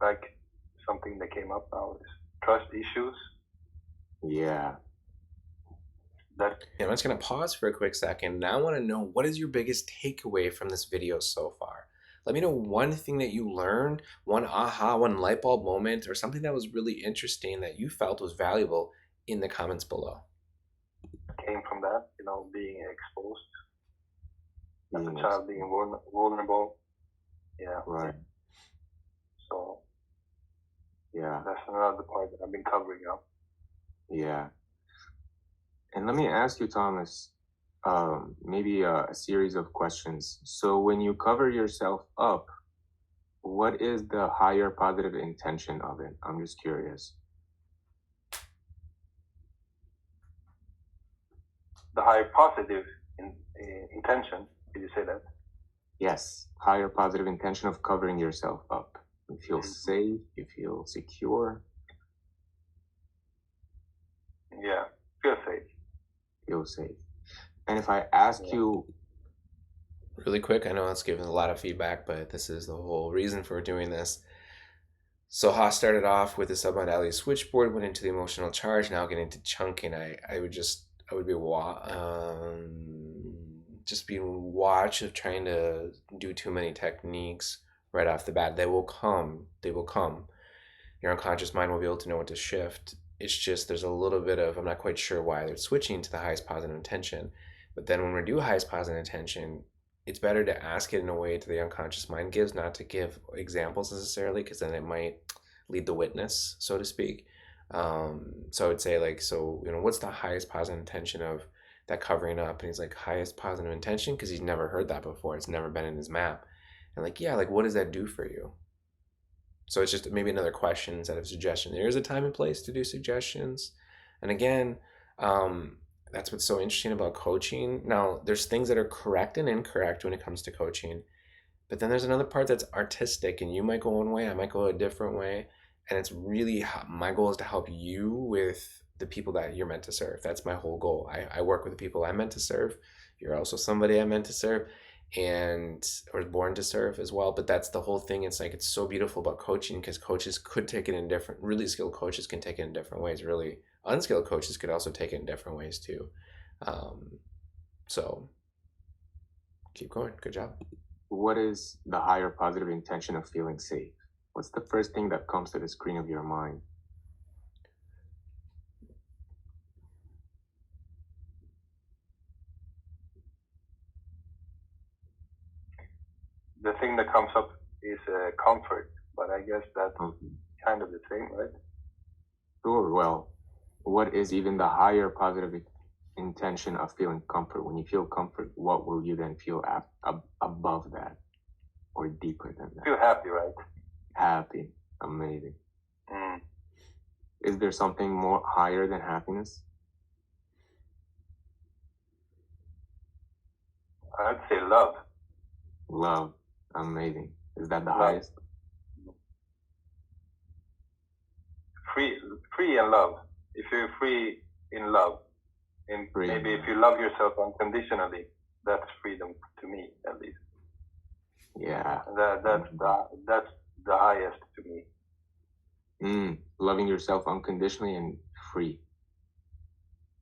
Like something that came up now is trust issues. Yeah. That I'm just going to pause for a quick second. Now I want to know, what is your biggest takeaway from this video so far? Let me know one thing that you learned, one aha, one light bulb moment, or something that was really interesting that you felt was valuable in the comments below. came from that, being exposed as Being a child, being vulnerable. Yeah. Right. So Yeah. that's another part that I've been covering up. Yeah. And let me ask you, Thomas, maybe a series of questions. So when you cover yourself up, what is the higher positive intention of it? I'm just curious. The higher positive intention. Did you say that? Yes, higher positive intention of covering yourself up. You feel safe, you feel secure. Yeah, feel safe. Feel safe. And if I ask you... Really quick, I know it's given a lot of feedback, but this is the whole reason for doing this. So Haas started off with the submodality switchboard, went into the emotional charge, now getting into chunking. I would be just being watch of trying to do too many techniques right off the bat. They will come. Your unconscious mind will be able to know what to shift. It's just there's a little bit of, I'm not quite sure why they're switching to the highest positive intention. But then when we do highest positive intention, it's better to ask it in a way that the unconscious mind gives, not to give examples necessarily, because then it might lead the witness, so to speak. So I would say, like, so, what's the highest positive intention of that covering up? And he's like, highest positive intention, because he's never heard that before. It's never been in his map. And like, yeah, like, what does that do for you? So it's just maybe another question instead of suggestion. There is a time and place to do suggestions. And again, that's what's so interesting about coaching. Now, there's things that are correct and incorrect when it comes to coaching. But then there's another part that's artistic, and you might go one way, I might go a different way. And it's really, my goal is to help you with the people that you're meant to serve. That's my whole goal. I work with the people I'm meant to serve. You're also somebody I'm meant to serve, or born to serve as well. But that's the whole thing. It's like, it's so beautiful about coaching, because coaches could take it in different, really skilled coaches can take it in different ways. Really unskilled coaches could also take it in different ways too. So keep going. Good job. What is the higher positive intention of feeling safe? What's the first thing that comes to the screen of your mind? The thing that comes up is comfort, but I guess that's kind of the same, right? Sure. Well, what is even the higher positive intention of feeling comfort? When you feel comfort, what will you then feel above that or deeper than that? Feel happy, right? Happy. Amazing. Is there something more higher than happiness? I'd say love. Love. Amazing. Is that the Love. highest? Free and love. If you're free in love, and Free. maybe if you love yourself unconditionally, that's freedom to me, at least. Yeah. That's the highest to me. Loving yourself unconditionally and free.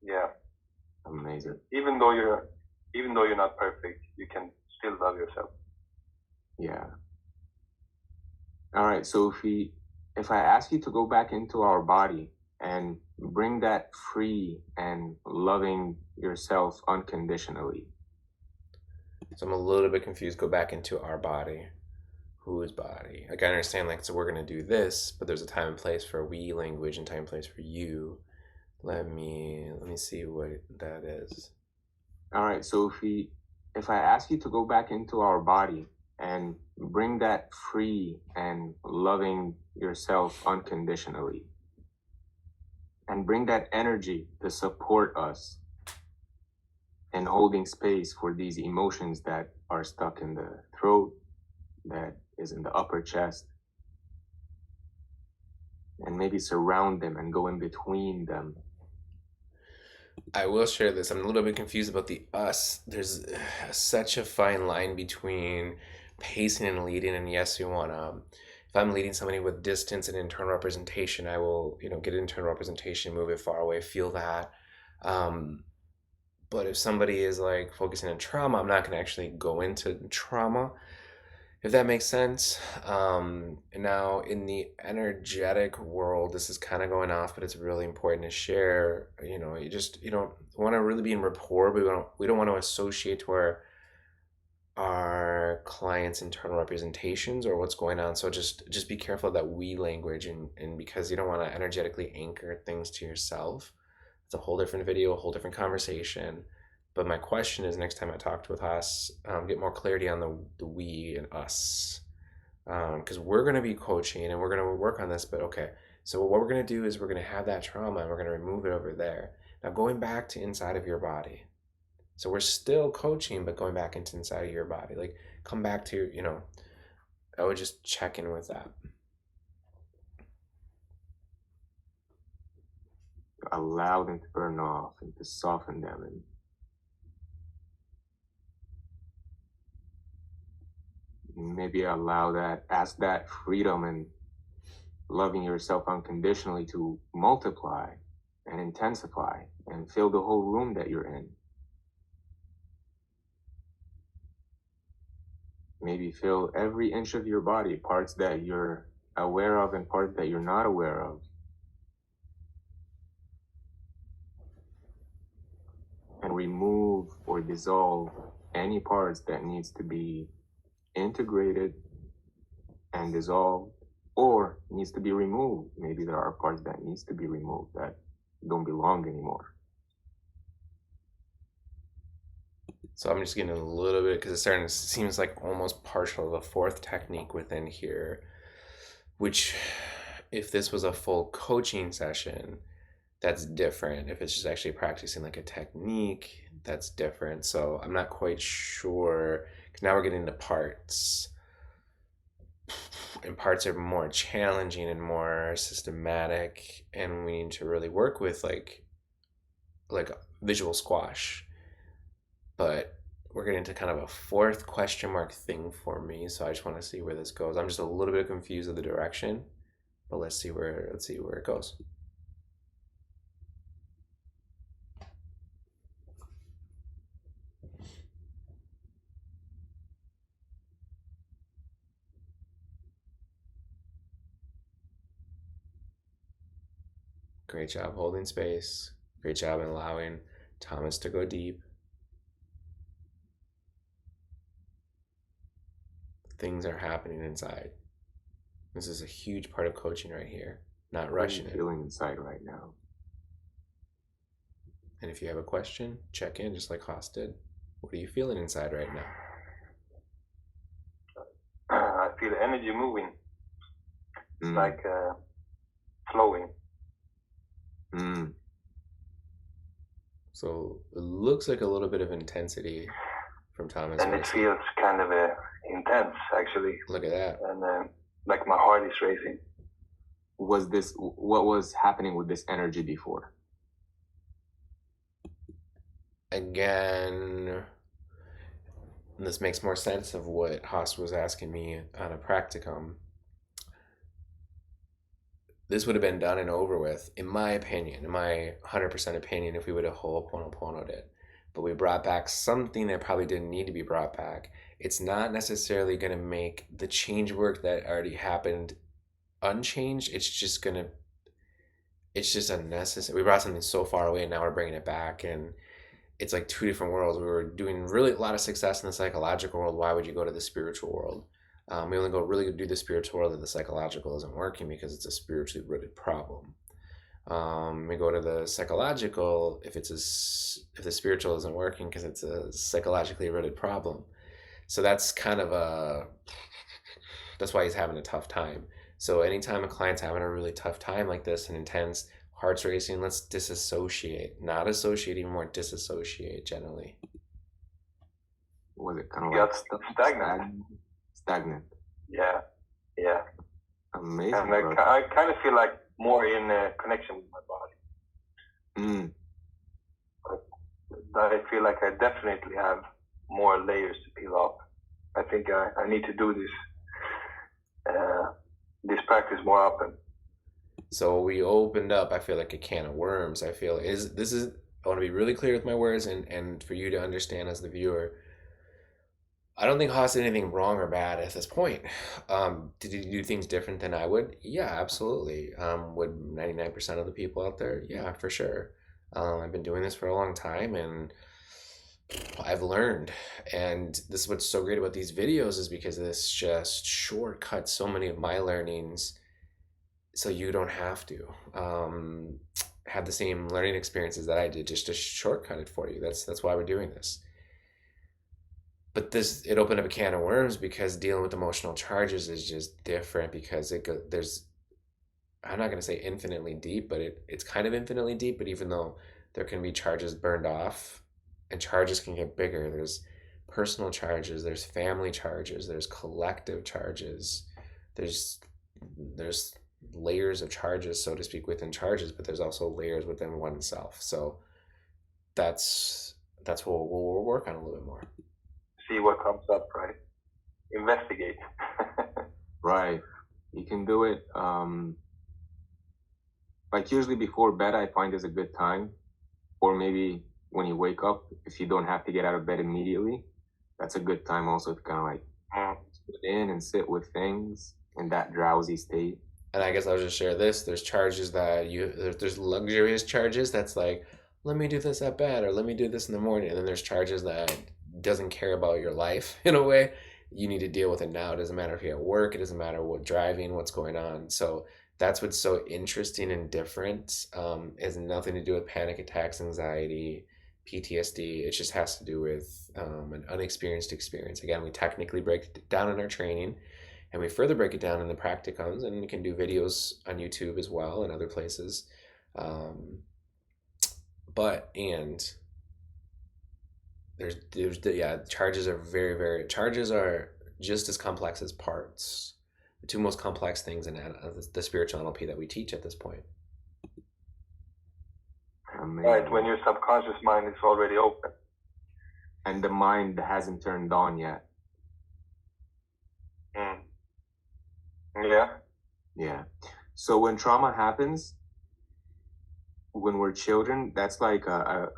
Yeah. Amazing. Even though you're not perfect, you can still love yourself. Yeah. All right. So if I ask you to go back into our body and bring that free and loving yourself unconditionally. So I'm a little bit confused. Go back into our body. Whose body? Like, I understand, like, so we're going to do this, but there's a time and place for we language and time and place for you. Let me see what that is. All right. So if I ask you to go back into our body and bring that free and loving yourself unconditionally, and bring that energy to support us and holding space for these emotions that are stuck in the throat, that is in the upper chest, and maybe surround them and go in between them. I will share this. I'm a little bit confused about the us. There's such a fine line between pacing and leading. And yes, you want to, if I'm leading somebody with distance and internal representation, I will, get internal representation, move it far away, feel that. But if somebody is like focusing on trauma, I'm not going to actually go into trauma, if that makes sense. Now, in the energetic world, this is kind of going off, but it's really important to share. You don't want to really be in rapport, but we don't want to associate to our clients' internal representations or what's going on. So just be careful of that we language, and because you don't want to energetically anchor things to yourself. It's a whole different video, a whole different conversation. But my question is, next time I talk with us, get more clarity on the we and us, because we're going to be coaching and we're going to work on this. But okay, so what we're going to do is we're going to have that trauma and we're going to remove it over there. Now going back to inside of your body. So we're still coaching, but going back into inside of your body. Like come back to, I would just check in with that. Allow them to burn off and to soften them, and maybe ask that freedom and loving yourself unconditionally to multiply and intensify and fill the whole room that you're in. Maybe fill every inch of your body, parts that you're aware of and parts that you're not aware of. And remove or dissolve any parts that needs to be integrated and dissolved, or needs to be removed. Maybe there are parts that needs to be removed that don't belong anymore. So I'm just getting a little bit, because it seems like almost partial of a fourth technique within here, which if this was a full coaching session, that's different. If it's just actually practicing like a technique, that's different. So I'm not quite sure, because now we're getting into parts. And parts are more challenging and more systematic, and we need to really work with like visual squash. But we're getting into kind of a fourth question mark thing for me, so I just want to see where this goes. I'm just a little bit confused of the direction, but let's see where it goes. Great job holding space. Great job in allowing Thomas to go deep. Things are happening inside. This is a huge part of coaching right here. Not rushing it. What are you feeling inside right now? And if you have a question, check in just like Haas did. What are you feeling inside right now? I feel energy moving. It's like flowing. So it looks like a little bit of intensity from Thomas. And it feels kind of intense, actually. Look at that. And like my heart is racing. What was happening with this energy before? Again, this makes more sense of what Haas was asking me on a practicum. This would have been done and over with, in my opinion, in my 100% opinion, if we would have ho'oponopono'd it. But we brought back something that probably didn't need to be brought back. It's not necessarily going to make the change work that already happened unchanged. It's just unnecessary. We brought something so far away and now we're bringing it back, and it's like two different worlds. We were doing really a lot of success in the psychological world. Why would you go to the spiritual world? We only really do the spiritual world if the psychological isn't working, because it's a spiritually rooted problem. We go to the psychological if the spiritual isn't working, because it's a psychologically rooted problem. So that's kind of that's why he's having a tough time. So anytime a client's having a really tough time like this, and intense, heart's racing, let's disassociate. Not associate anymore, disassociate generally. Was it kind of like stagnant? Yeah. Amazing. And I kind of feel like more in connection with my body. But I feel like I definitely have more layers to peel off. I think I need to do this practice more often. So we opened up, I feel like, a can of worms. I feel this is I want to be really clear with my words, and for you to understand as the viewer. I don't think Haas did anything wrong or bad at this point. Did he do things different than I would? Yeah, absolutely. Would 99% of the people out there? Yeah, for sure. I've been doing this for a long time, and I've learned. And this is what's so great about these videos, is because this just shortcuts so many of my learnings, so you don't have to have the same learning experiences that I did, just to shortcut it for you. That's why we're doing this. But it opened up a can of worms, because dealing with emotional charges is just different, because I'm not going to say infinitely deep, but it's kind of infinitely deep. But even though there can be charges burned off, and charges can get bigger, there's personal charges, there's family charges, there's collective charges, there's layers of charges, so to speak, within charges, but there's also layers within oneself. So that's what we'll work on a little bit more. See what comes up, right? Investigate. Right. You can do it. Like usually before bed, I find is a good time. Or maybe when you wake up, if you don't have to get out of bed immediately, that's a good time also to kind of like sit in and sit with things in that drowsy state. And I guess I'll just share this. There's charges that there's luxurious charges that's like, let me do this at bed, or let me do this in the morning. And then there's charges that doesn't care about your life in a way. You need to deal with it now. It doesn't matter if you're at work. It doesn't matter what driving, what's going on. So that's what's so interesting and different. It has nothing to do with panic attacks, anxiety, PTSD. It just has to do with an unexperienced experience. Again, we technically break it down in our training, and we further break it down in the practicums, and we can do videos on YouTube as well and other places. Charges are just as complex as parts. The two most complex things in the spiritual NLP that we teach at this point. Right, when your subconscious mind is already open. And the mind hasn't turned on yet. Yeah. Yeah. So when trauma happens, when we're children, that's like a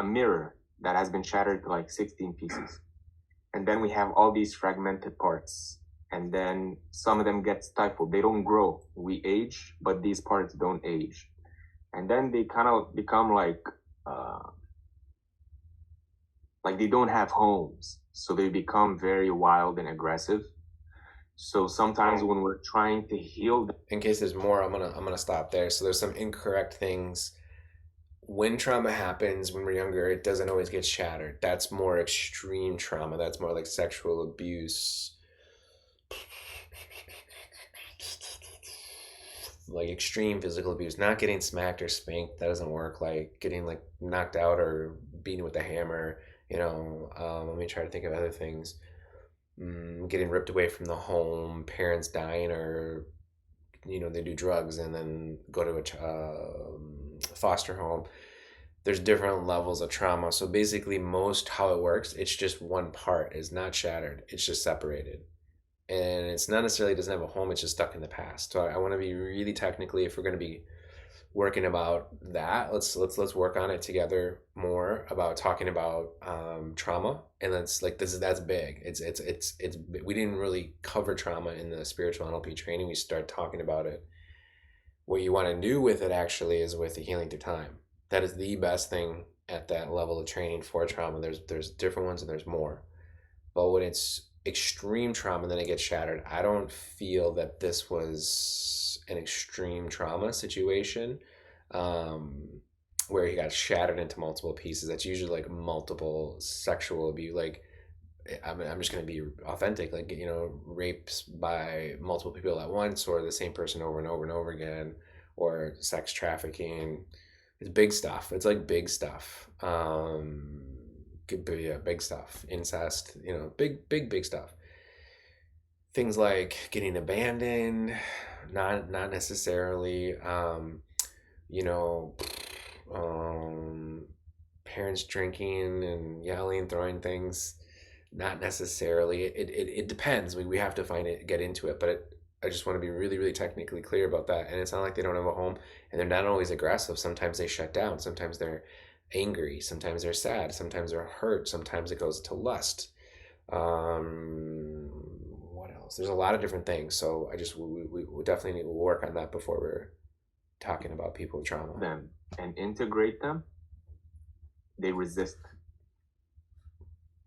mirror that has been shattered to like 16 pieces. And then we have all these fragmented parts. And then some of them get stifled. They don't grow. We age, but these parts don't age. And then they kind of become like they don't have homes. So they become very wild and aggressive. So sometimes when we're trying to heal them, in case there's more, I'm gonna stop there. So there's some incorrect things. When trauma happens when we're younger, it doesn't always get shattered. That's more extreme trauma. That's more like sexual abuse, like extreme physical abuse. Not getting smacked or spanked, that doesn't work. Like getting like knocked out or beaten with a hammer. Let me try to think of other things. Getting ripped away from the home, parents dying, or they do drugs and then go to a foster home. There's different levels of trauma. So basically how it works, it's just one part is not shattered, it's just separated, and it's not necessarily doesn't have a home, it's just stuck in the past. So I want to be really technically, if we're going to be working about that, let's work on it together more, about talking about trauma. And that's big. It's we didn't really cover trauma in the spiritual NLP training. We start talking about it. What you want to do with it actually is with the healing through time. That is the best thing at that level of training for trauma. There's different ones and there's more, but when it's extreme trauma and then it gets shattered, I don't feel that this was an extreme trauma situation where he got shattered into multiple pieces. That's usually like multiple sexual abuse. Like, I'm just going to be authentic, like, rapes by multiple people at once, or the same person over and over and over again, or sex trafficking. It's big stuff. It's like big stuff. Big stuff. Incest, big stuff. Things like getting abandoned, not necessarily, parents drinking and yelling, throwing things, not necessarily. It depends. We have to get into it, but I just want to be really, really technically clear about that. And it's not like they don't have a home, and they're not always aggressive. Sometimes they shut down. Sometimes they're angry, sometimes they're sad, sometimes they're hurt, sometimes it goes to lust. What else? There's a lot of different things. So we definitely need to work on that before we're talking about people with trauma. Them and integrate them, they resist.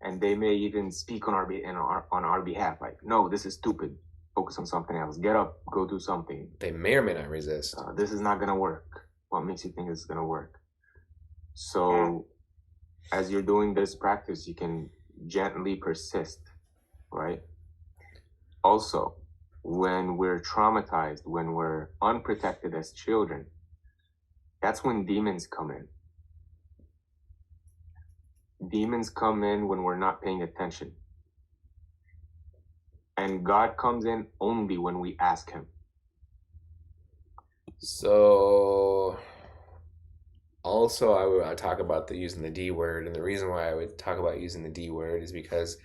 And they may even speak on our behalf, like, no, this is stupid. Focus on something else. Get up, go do something. They may or may not resist. This is not gonna work. What makes you think it's gonna work? So, as you're doing this practice, you can gently persist, right? Also, when we're traumatized, when we're unprotected as children, that's when demons come in. Demons come in when we're not paying attention. And God comes in only when we ask him. So also I would talk about using the D word, and the reason why I would talk about using the D word is because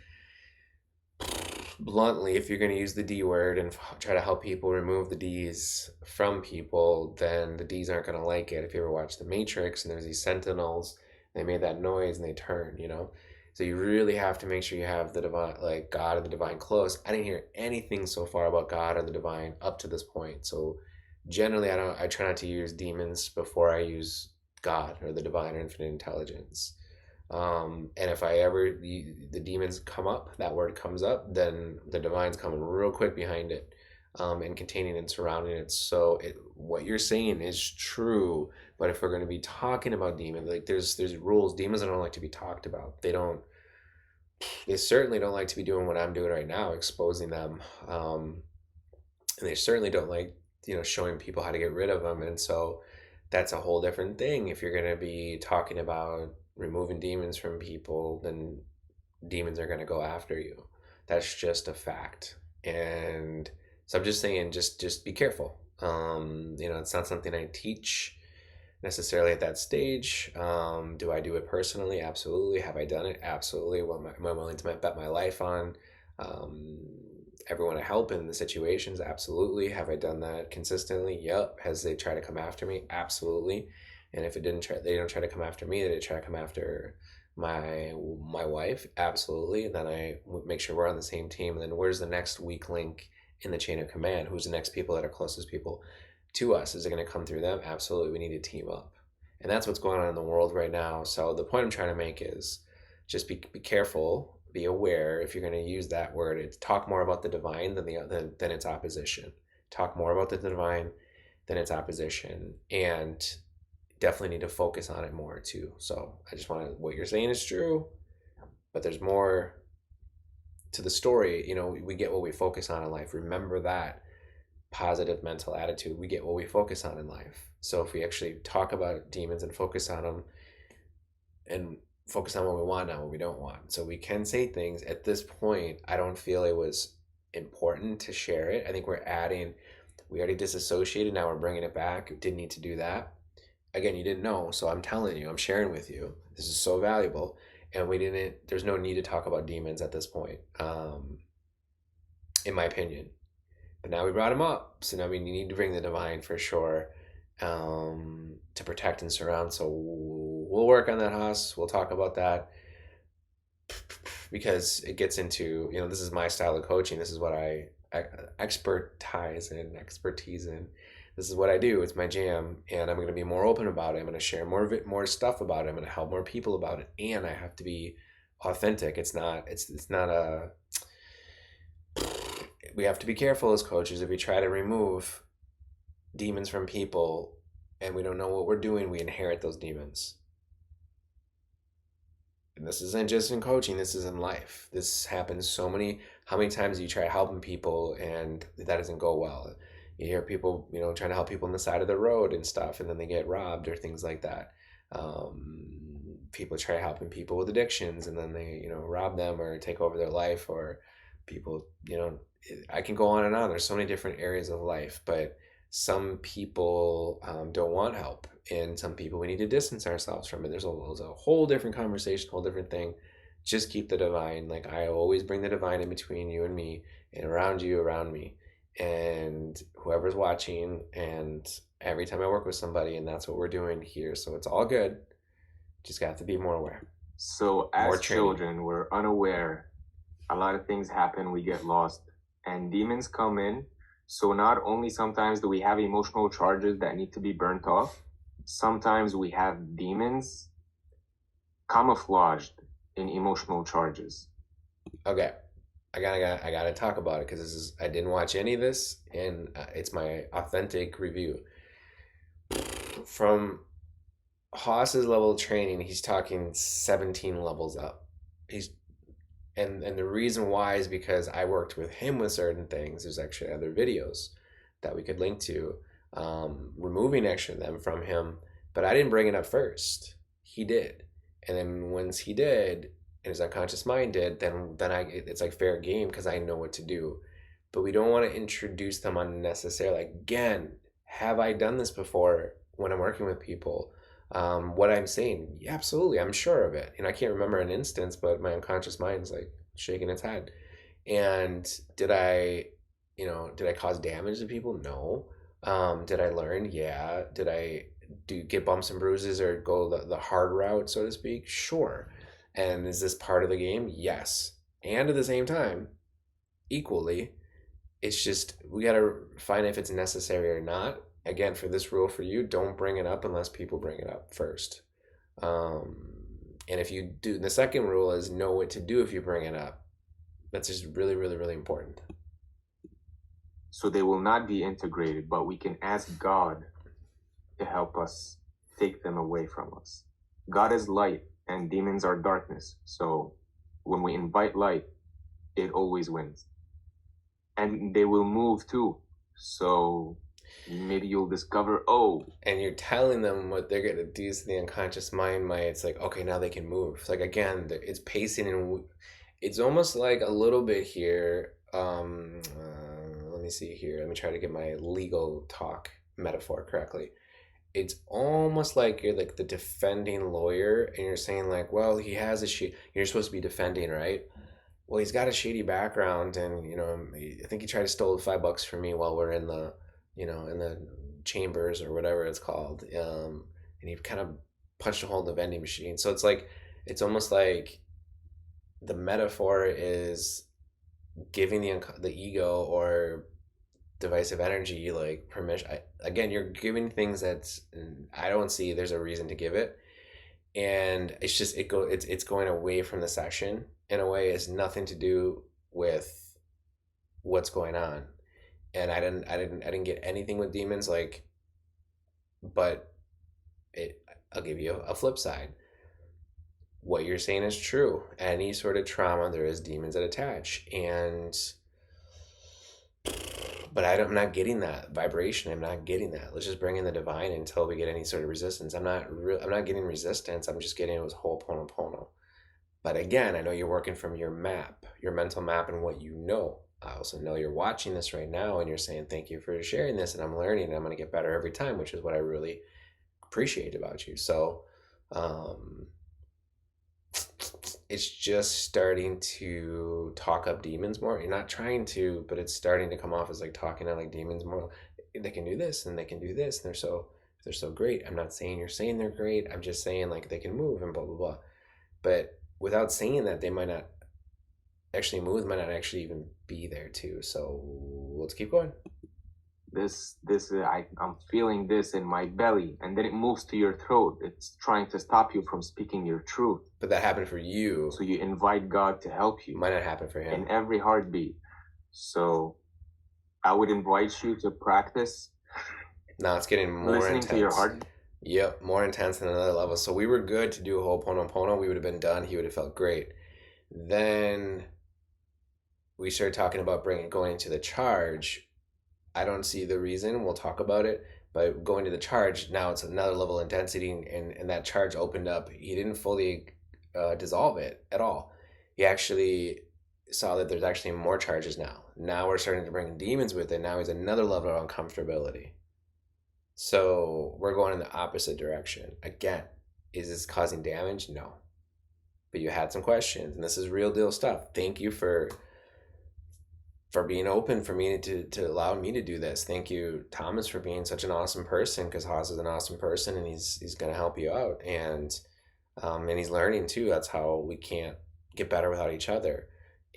bluntly, if you're going to use the D word and try to help people remove the D's from people, then the D's aren't going to like it. If you ever watch The Matrix and there's these sentinels, they made that noise and they turn, you know? So you really have to make sure you have the divine, like God and the divine close. I didn't hear anything so far about God or the divine up to this point. So generally, I try not to use demons before I use God or the divine or infinite intelligence. And if the demons come up, that word comes up, then the divine's coming real quick behind it, and containing and surrounding it. So what you're saying is true, but if we're going to be talking about demons, like there's rules. Demons don't like to be talked about. They certainly don't like to be doing what I'm doing right now, exposing them. And they certainly don't like, showing people how to get rid of them. And so that's a whole different thing. If you're going to be talking about removing demons from people, then demons are going to go after you. That's just a fact. And so I'm just saying, just be careful. It's not something I teach necessarily at that stage. Do I do it personally? Absolutely. Have I done it? Absolutely. Am I willing to bet my life on everyone I help in the situations? Absolutely. Have I done that consistently? Yep. Has they tried to come after me? Absolutely. And if they don't try to come after me, they try to come after my wife? Absolutely. And then I make sure we're on the same team. And then where's the next weak link in the chain of command? Who's the next people that are closest people to us? Is it going to come through them? Absolutely. We need to team up. And that's what's going on in the world right now. So the point I'm trying to make is just be careful, be aware. If you're going to use that word, it's talk more about the divine than its opposition. Talk more about the divine than its opposition. And definitely need to focus on it more too. So what you're saying is true, but there's more to the story. We get what we focus on in life. Remember that positive mental attitude. We get what we focus on in life. So if we actually talk about demons and focus on them and focus on what we want, not what we don't want. So we can say things. At this point, I don't feel it was important to share it. I think we already disassociated. Now we're bringing it back. Didn't need to do that. Again, you didn't know, so I'm telling you, I'm sharing with you. This is so valuable. And there's no need to talk about demons at this point, in my opinion. But now we brought them up. So now we need to bring the divine for sure, to protect and surround. So we'll work on that, Haas. We'll talk about that, because it gets into, this is my style of coaching. This is what I expertise in. This is what I do. It's my jam, and I'm going to be more open about it. I'm going to share more stuff about it. I'm going to help more people about it, and I have to be authentic. We have to be careful as coaches. If we try to remove demons from people and we don't know what we're doing, we inherit those demons. And this isn't just in coaching, this is in life. This happens how many times do you try helping people and that doesn't go well? You hear people, trying to help people on the side of the road and stuff, and then they get robbed or things like that. People try helping people with addictions, and then they, rob them or take over their life, or people, I can go on and on. There's so many different areas of life, but some people don't want help, and some people we need to distance ourselves from it. There's a whole different conversation, whole different thing. Just keep the divine. Like I always bring the divine in between you and me, and around you, around me, and whoever's watching. And every time I work with somebody, and that's what we're doing here. So it's all good. Just got to be more aware. So More as training. children, we're unaware. A lot of things happen. We get lost, and demons come in. So not only sometimes do we have emotional charges that need to be burnt off, sometimes we have demons camouflaged in emotional charges. Okay, I gotta talk about it because I didn't watch any of this, and it's my authentic review. From Haas's level of training, he's talking 17 levels up. And the reason why is because I worked with him with certain things. There's actually other videos that we could link to, removing actually them from him, but I didn't bring it up first. He did, and then once he did, and his unconscious mind did, then it's like fair game because I know what to do. But we don't want to introduce them unnecessarily. Again, have I done this before when I'm working with people? What I'm saying, yeah, absolutely, I'm sure of it. I can't remember an instance, but my unconscious mind's like shaking its head. And did I cause damage to people? No. Did I learn? Yeah. Did I get bumps and bruises or go the hard route, so to speak? Sure. And is this part of the game? Yes. And at the same time, equally, it's just we got to find if it's necessary or not. Again, for this rule for you, don't bring it up unless people bring it up first. And if you do, the second rule is know what to do if you bring it up. That's just really, really, really important. So they will not be integrated, but we can ask God to help us take them away from us. God is light and demons are darkness. So when we invite light, it always wins. And they will move too. So maybe you'll discover, and you're telling them what they're going to do, so the unconscious mind might, it's like, okay, now they can move. It's like, again, it's pacing, and it's almost like a little bit here. Let me see here. Let me try to get my legal talk metaphor correctly. It's almost like you're like the defending lawyer, and you're saying like, well, he has you're supposed to be defending, right? Well, he's got a shady background, and I think he tried to steal $5 from me while we're in the in the chambers or whatever it's called, and he kind of punched a hole in the vending machine. So it's almost like the metaphor is giving the ego or divisive energy like permission. Again, you're giving things that I don't see there's a reason to give it, and it's just it's going away from the session in a way. It's nothing to do with what's going on. And I didn't get anything with demons, like, but I'll give you a flip side. What you're saying is true. Any sort of trauma, there is demons that attach, but I'm not getting that vibration. I'm not getting that. Let's just bring in the divine until we get any sort of resistance. I'm not getting resistance. I'm just getting it with Ho'oponopono. But again, I know you're working from your map, your mental map, and what you know. I also know you're watching this right now and you're saying, thank you for sharing this, and I'm learning and I'm going to get better every time, which is what I really appreciate about you. So it's just starting to talk up demons more. You're not trying to, but it's starting to come off as like talking out like demons more. They can do this and they can do this, and they're so great. I'm not saying you're saying they're great. I'm just saying like they can move and blah, blah, blah. But without saying that, they might not actually move, might not actually even be there too. So let's keep going. I'm feeling this in my belly, and then it moves to your throat. It's trying to stop you from speaking your truth. But that happened for you. So you invite God to help you. Might not happen for him. In every heartbeat. So I would invite you to practice. Now it's getting more listening intense. To your heart. Yep, more intense than another level. So we were good to do Ho'oponopono. We would have been done. He would have felt great. Then we started talking about going into the charge. I don't see the reason. We'll talk about it. But going to the charge, now it's another level of intensity, and that charge opened up. He didn't fully dissolve it at all. He actually saw that there's actually more charges now. Now we're starting to bring demons with it. Now he's another level of uncomfortability. So we're going in the opposite direction. Again, is this causing damage? No. But you had some questions, and this is real deal stuff. Thank you for being open for me to allow me to do this. Thank you, Thomas, for being such an awesome person, because Haas is an awesome person and he's going to help you out. And And he's learning too. That's how we can't get better without each other.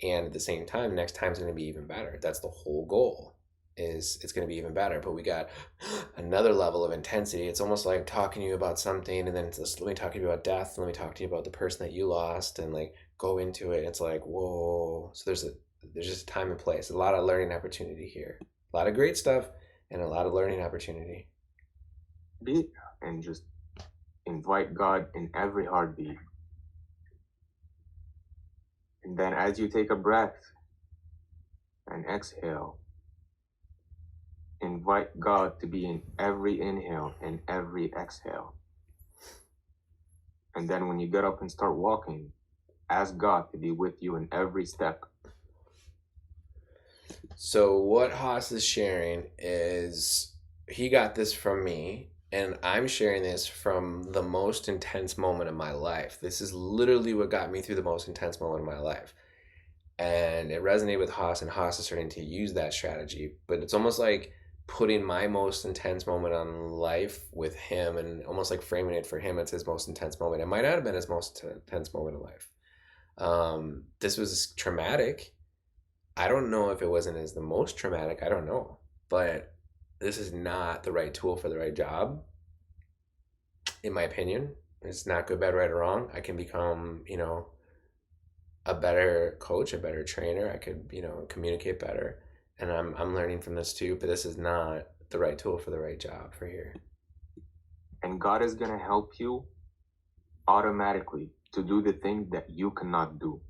And at the same time, next time's going to be even better. That's the whole goal, is it's going to be even better. But we got another level of intensity. It's almost like talking to you about something, and then it's just, let me talk to you about death. Let me talk to you about the person that you lost, and like go into it. It's like, whoa. So there's just a time and place. A lot of learning opportunity here. A lot of great stuff and a lot of learning opportunity. And just invite God in every heartbeat. And then as you take a breath and exhale, invite God to be in every inhale and every exhale. And then when you get up and start walking, ask God to be with you in every step. So what Haas is sharing is he got this from me, and I'm sharing this from the most intense moment of my life. This is literally what got me through the most intense moment of my life. And it resonated with Haas, and Haas is starting to use that strategy. But it's almost like putting my most intense moment on life with him, and almost like framing it for him. It's his most intense moment. It might not have been his most intense moment of life. This was traumatic. I don't know if it wasn't as the most traumatic. I don't know. But this is not the right tool for the right job, in my opinion. It's not good, bad, right, or wrong. I can become, a better coach, a better trainer. I could, communicate better. And I'm learning from this too, but this is not the right tool for the right job for here. And God is going to help you automatically to do the thing that you cannot do.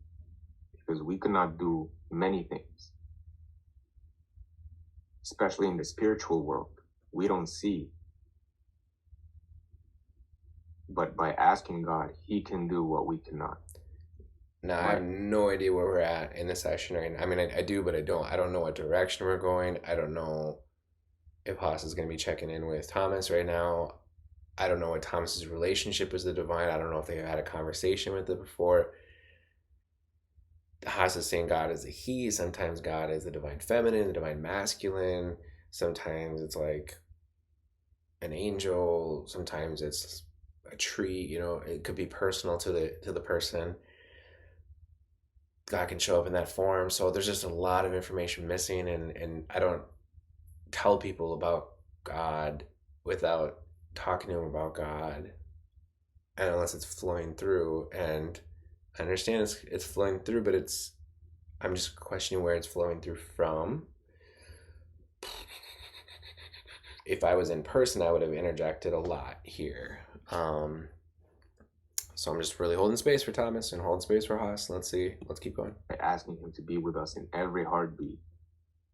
Because we cannot do many things. Especially in the spiritual world. We don't see. But by asking God, He can do what we cannot. Now, I have no idea where we're at in the session right now. I mean, I do, but I don't. I don't know what direction we're going. I don't know if Haas is going to be checking in with Thomas right now. I don't know what Thomas's relationship is with the divine. I don't know if they've had a conversation with it before. Haas is saying God is a he. Sometimes God is the divine feminine, the divine masculine. Sometimes it's like an angel. Sometimes it's a tree. It could be personal to the person. God can show up in that form. So there's just a lot of information missing, and I don't tell people about God without talking to them about God, and unless it's flowing through. And I understand it's flowing through, but I'm just questioning where it's flowing through from. If I was in person, I would have interjected a lot here. So I'm just really holding space for Thomas and holding space for Haas. Let's see. Let's keep going. By asking Him to be with us in every heartbeat,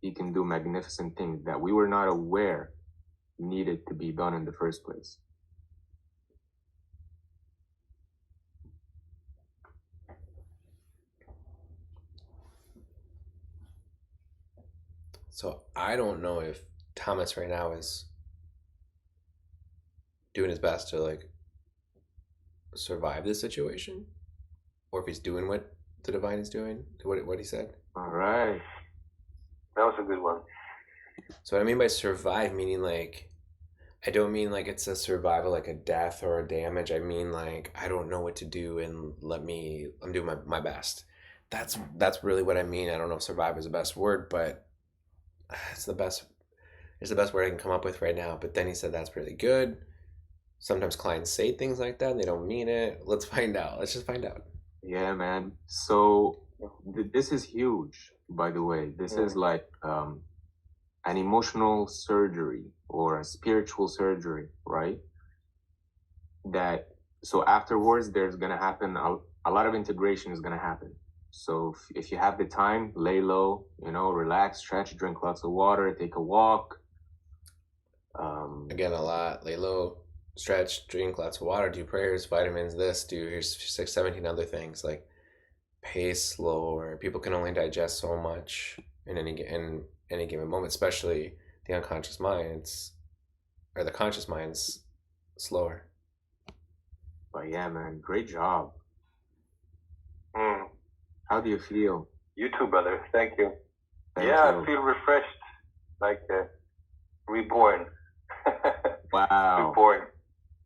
He can do magnificent things that we were not aware needed to be done in the first place. So I don't know if Thomas right now is doing his best to like survive this situation, or if he's doing what the divine is doing, what he said. All right. That was a good one. So what I mean by survive, meaning like, I don't mean like it's a survival, like a death or a damage. I mean like, I don't know what to do, and I'm doing my best. That's really what I mean. I don't know if survive is the best word, but it's the best word I can come up with right now. But then he said that's really good. Sometimes clients say things like that and they don't mean it. Let's find out. Let's just find out. Yeah, man. So this is huge, by the way. This is like an emotional surgery or a spiritual surgery, right? So afterwards, there's going to happen, a lot of integration is going to happen. So if you have the time, lay low, relax, stretch, drink lots of water, take a walk. Again, a lot, lay low, stretch, drink lots of water, do prayers, vitamins, here's 17 other things, like pace slower. People can only digest so much in any given moment, especially the unconscious minds, or the conscious mind's slower. But yeah, man, great job. How do you feel? You too, brother. Thank you. Thank you. I feel refreshed, like reborn. Wow. Reborn.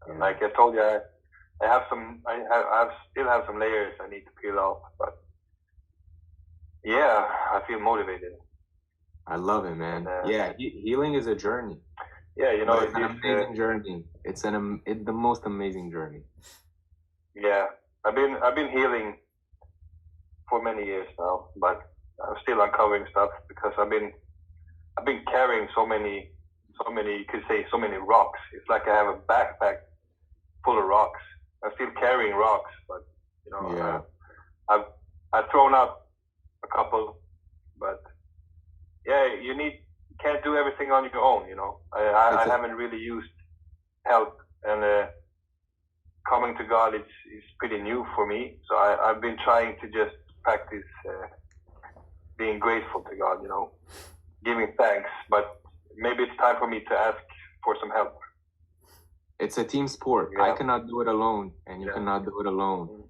Yeah. Like I told you, I still have some layers I need to peel off, but yeah, I feel motivated. I love it, man. Yeah, healing is a journey. Yeah, you know, it's an amazing journey. It's the most amazing journey. Yeah, I've been healing for many years now, but I'm still uncovering stuff because I've been carrying so many, you could say, so many rocks. It's like I have a backpack full of rocks. I'm still carrying rocks, but you know, yeah. I've thrown out a couple, but yeah, you can't do everything on your own. You know, I haven't really used help, and coming to God is pretty new for me. So I've been trying to just practice being grateful to God. You know, giving thanks, but maybe it's time for me to ask for some help. It's a team sport. Yeah. I cannot do it alone, and you cannot do it alone.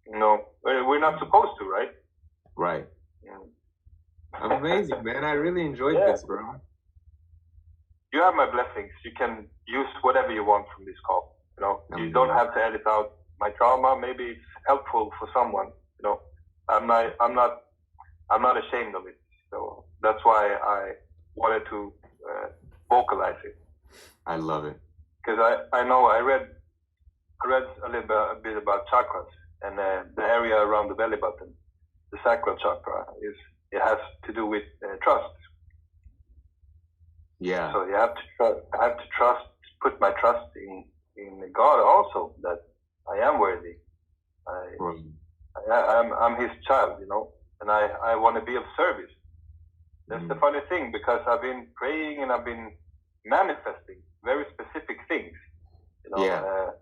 No, we're not supposed to, right? Right. Yeah. Amazing, man. I really enjoyed this, bro. You have my blessings. You can use whatever you want from this call. You know, you don't have to edit out my trauma. Maybe it's helpful for someone. You know, I'm not ashamed of it. So that's why I wanted to vocalize it. I love it. Because I know I read a bit about chakras, and the area around the belly button, the sacral chakra, it has to do with trust. Yeah. So you have to trust. I have to trust. Put my trust in God also, that I am worthy. I'm His child, you know, and I want to be of service. That's the funny thing, because I've been praying and I've been manifesting very specific things, you know,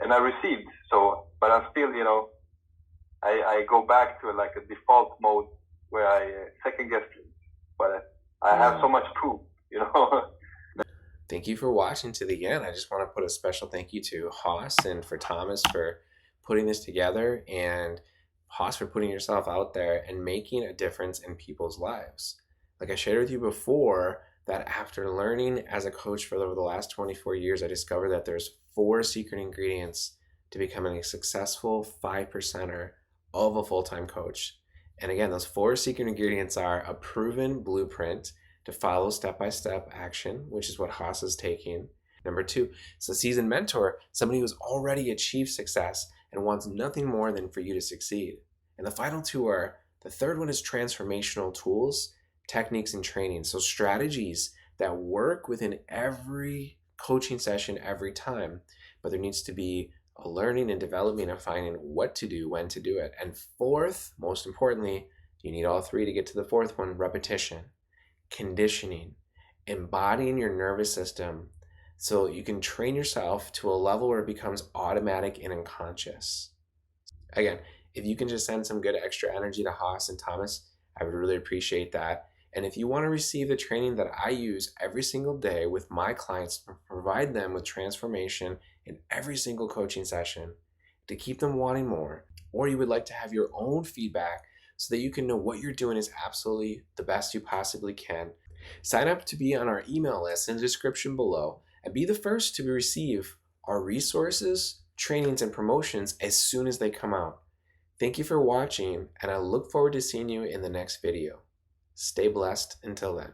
and I received. So, but I'm still, you know, I go back to like a default mode where I second guess things, but I have so much proof, you know. Thank you for watching to the end. I just want to put a special thank you to Haas and for Thomas for putting this together, and Haas for putting yourself out there and making a difference in people's lives. Like I shared with you before, that after learning as a coach for over the last 24 years, I discovered that there's 4 secret ingredients to becoming a successful 5%er of a full-time coach. And again, those 4 secret ingredients are a proven blueprint to follow step-by-step action, which is what Haas is taking. Number 2, it's a seasoned mentor, somebody who's already achieved success and wants nothing more than for you to succeed. And the final 2 are, the third one is transformational tools, techniques, and training. So strategies that work within every coaching session every time, but there needs to be a learning and developing and finding what to do, when to do it. And 4th, most importantly, you need all 3 to get to the 4th one: repetition, conditioning, embodying your nervous system so you can train yourself to a level where it becomes automatic and unconscious. Again, if you can just send some good extra energy to Haas and Thomas, I would really appreciate that. And if you want to receive the training that I use every single day with my clients to provide them with transformation in every single coaching session to keep them wanting more, or you would like to have your own feedback so that you can know what you're doing is absolutely the best you possibly can, sign up to be on our email list in the description below and be the first to receive our resources, trainings, and promotions as soon as they come out. Thank you for watching, and I look forward to seeing you in the next video. Stay blessed until then.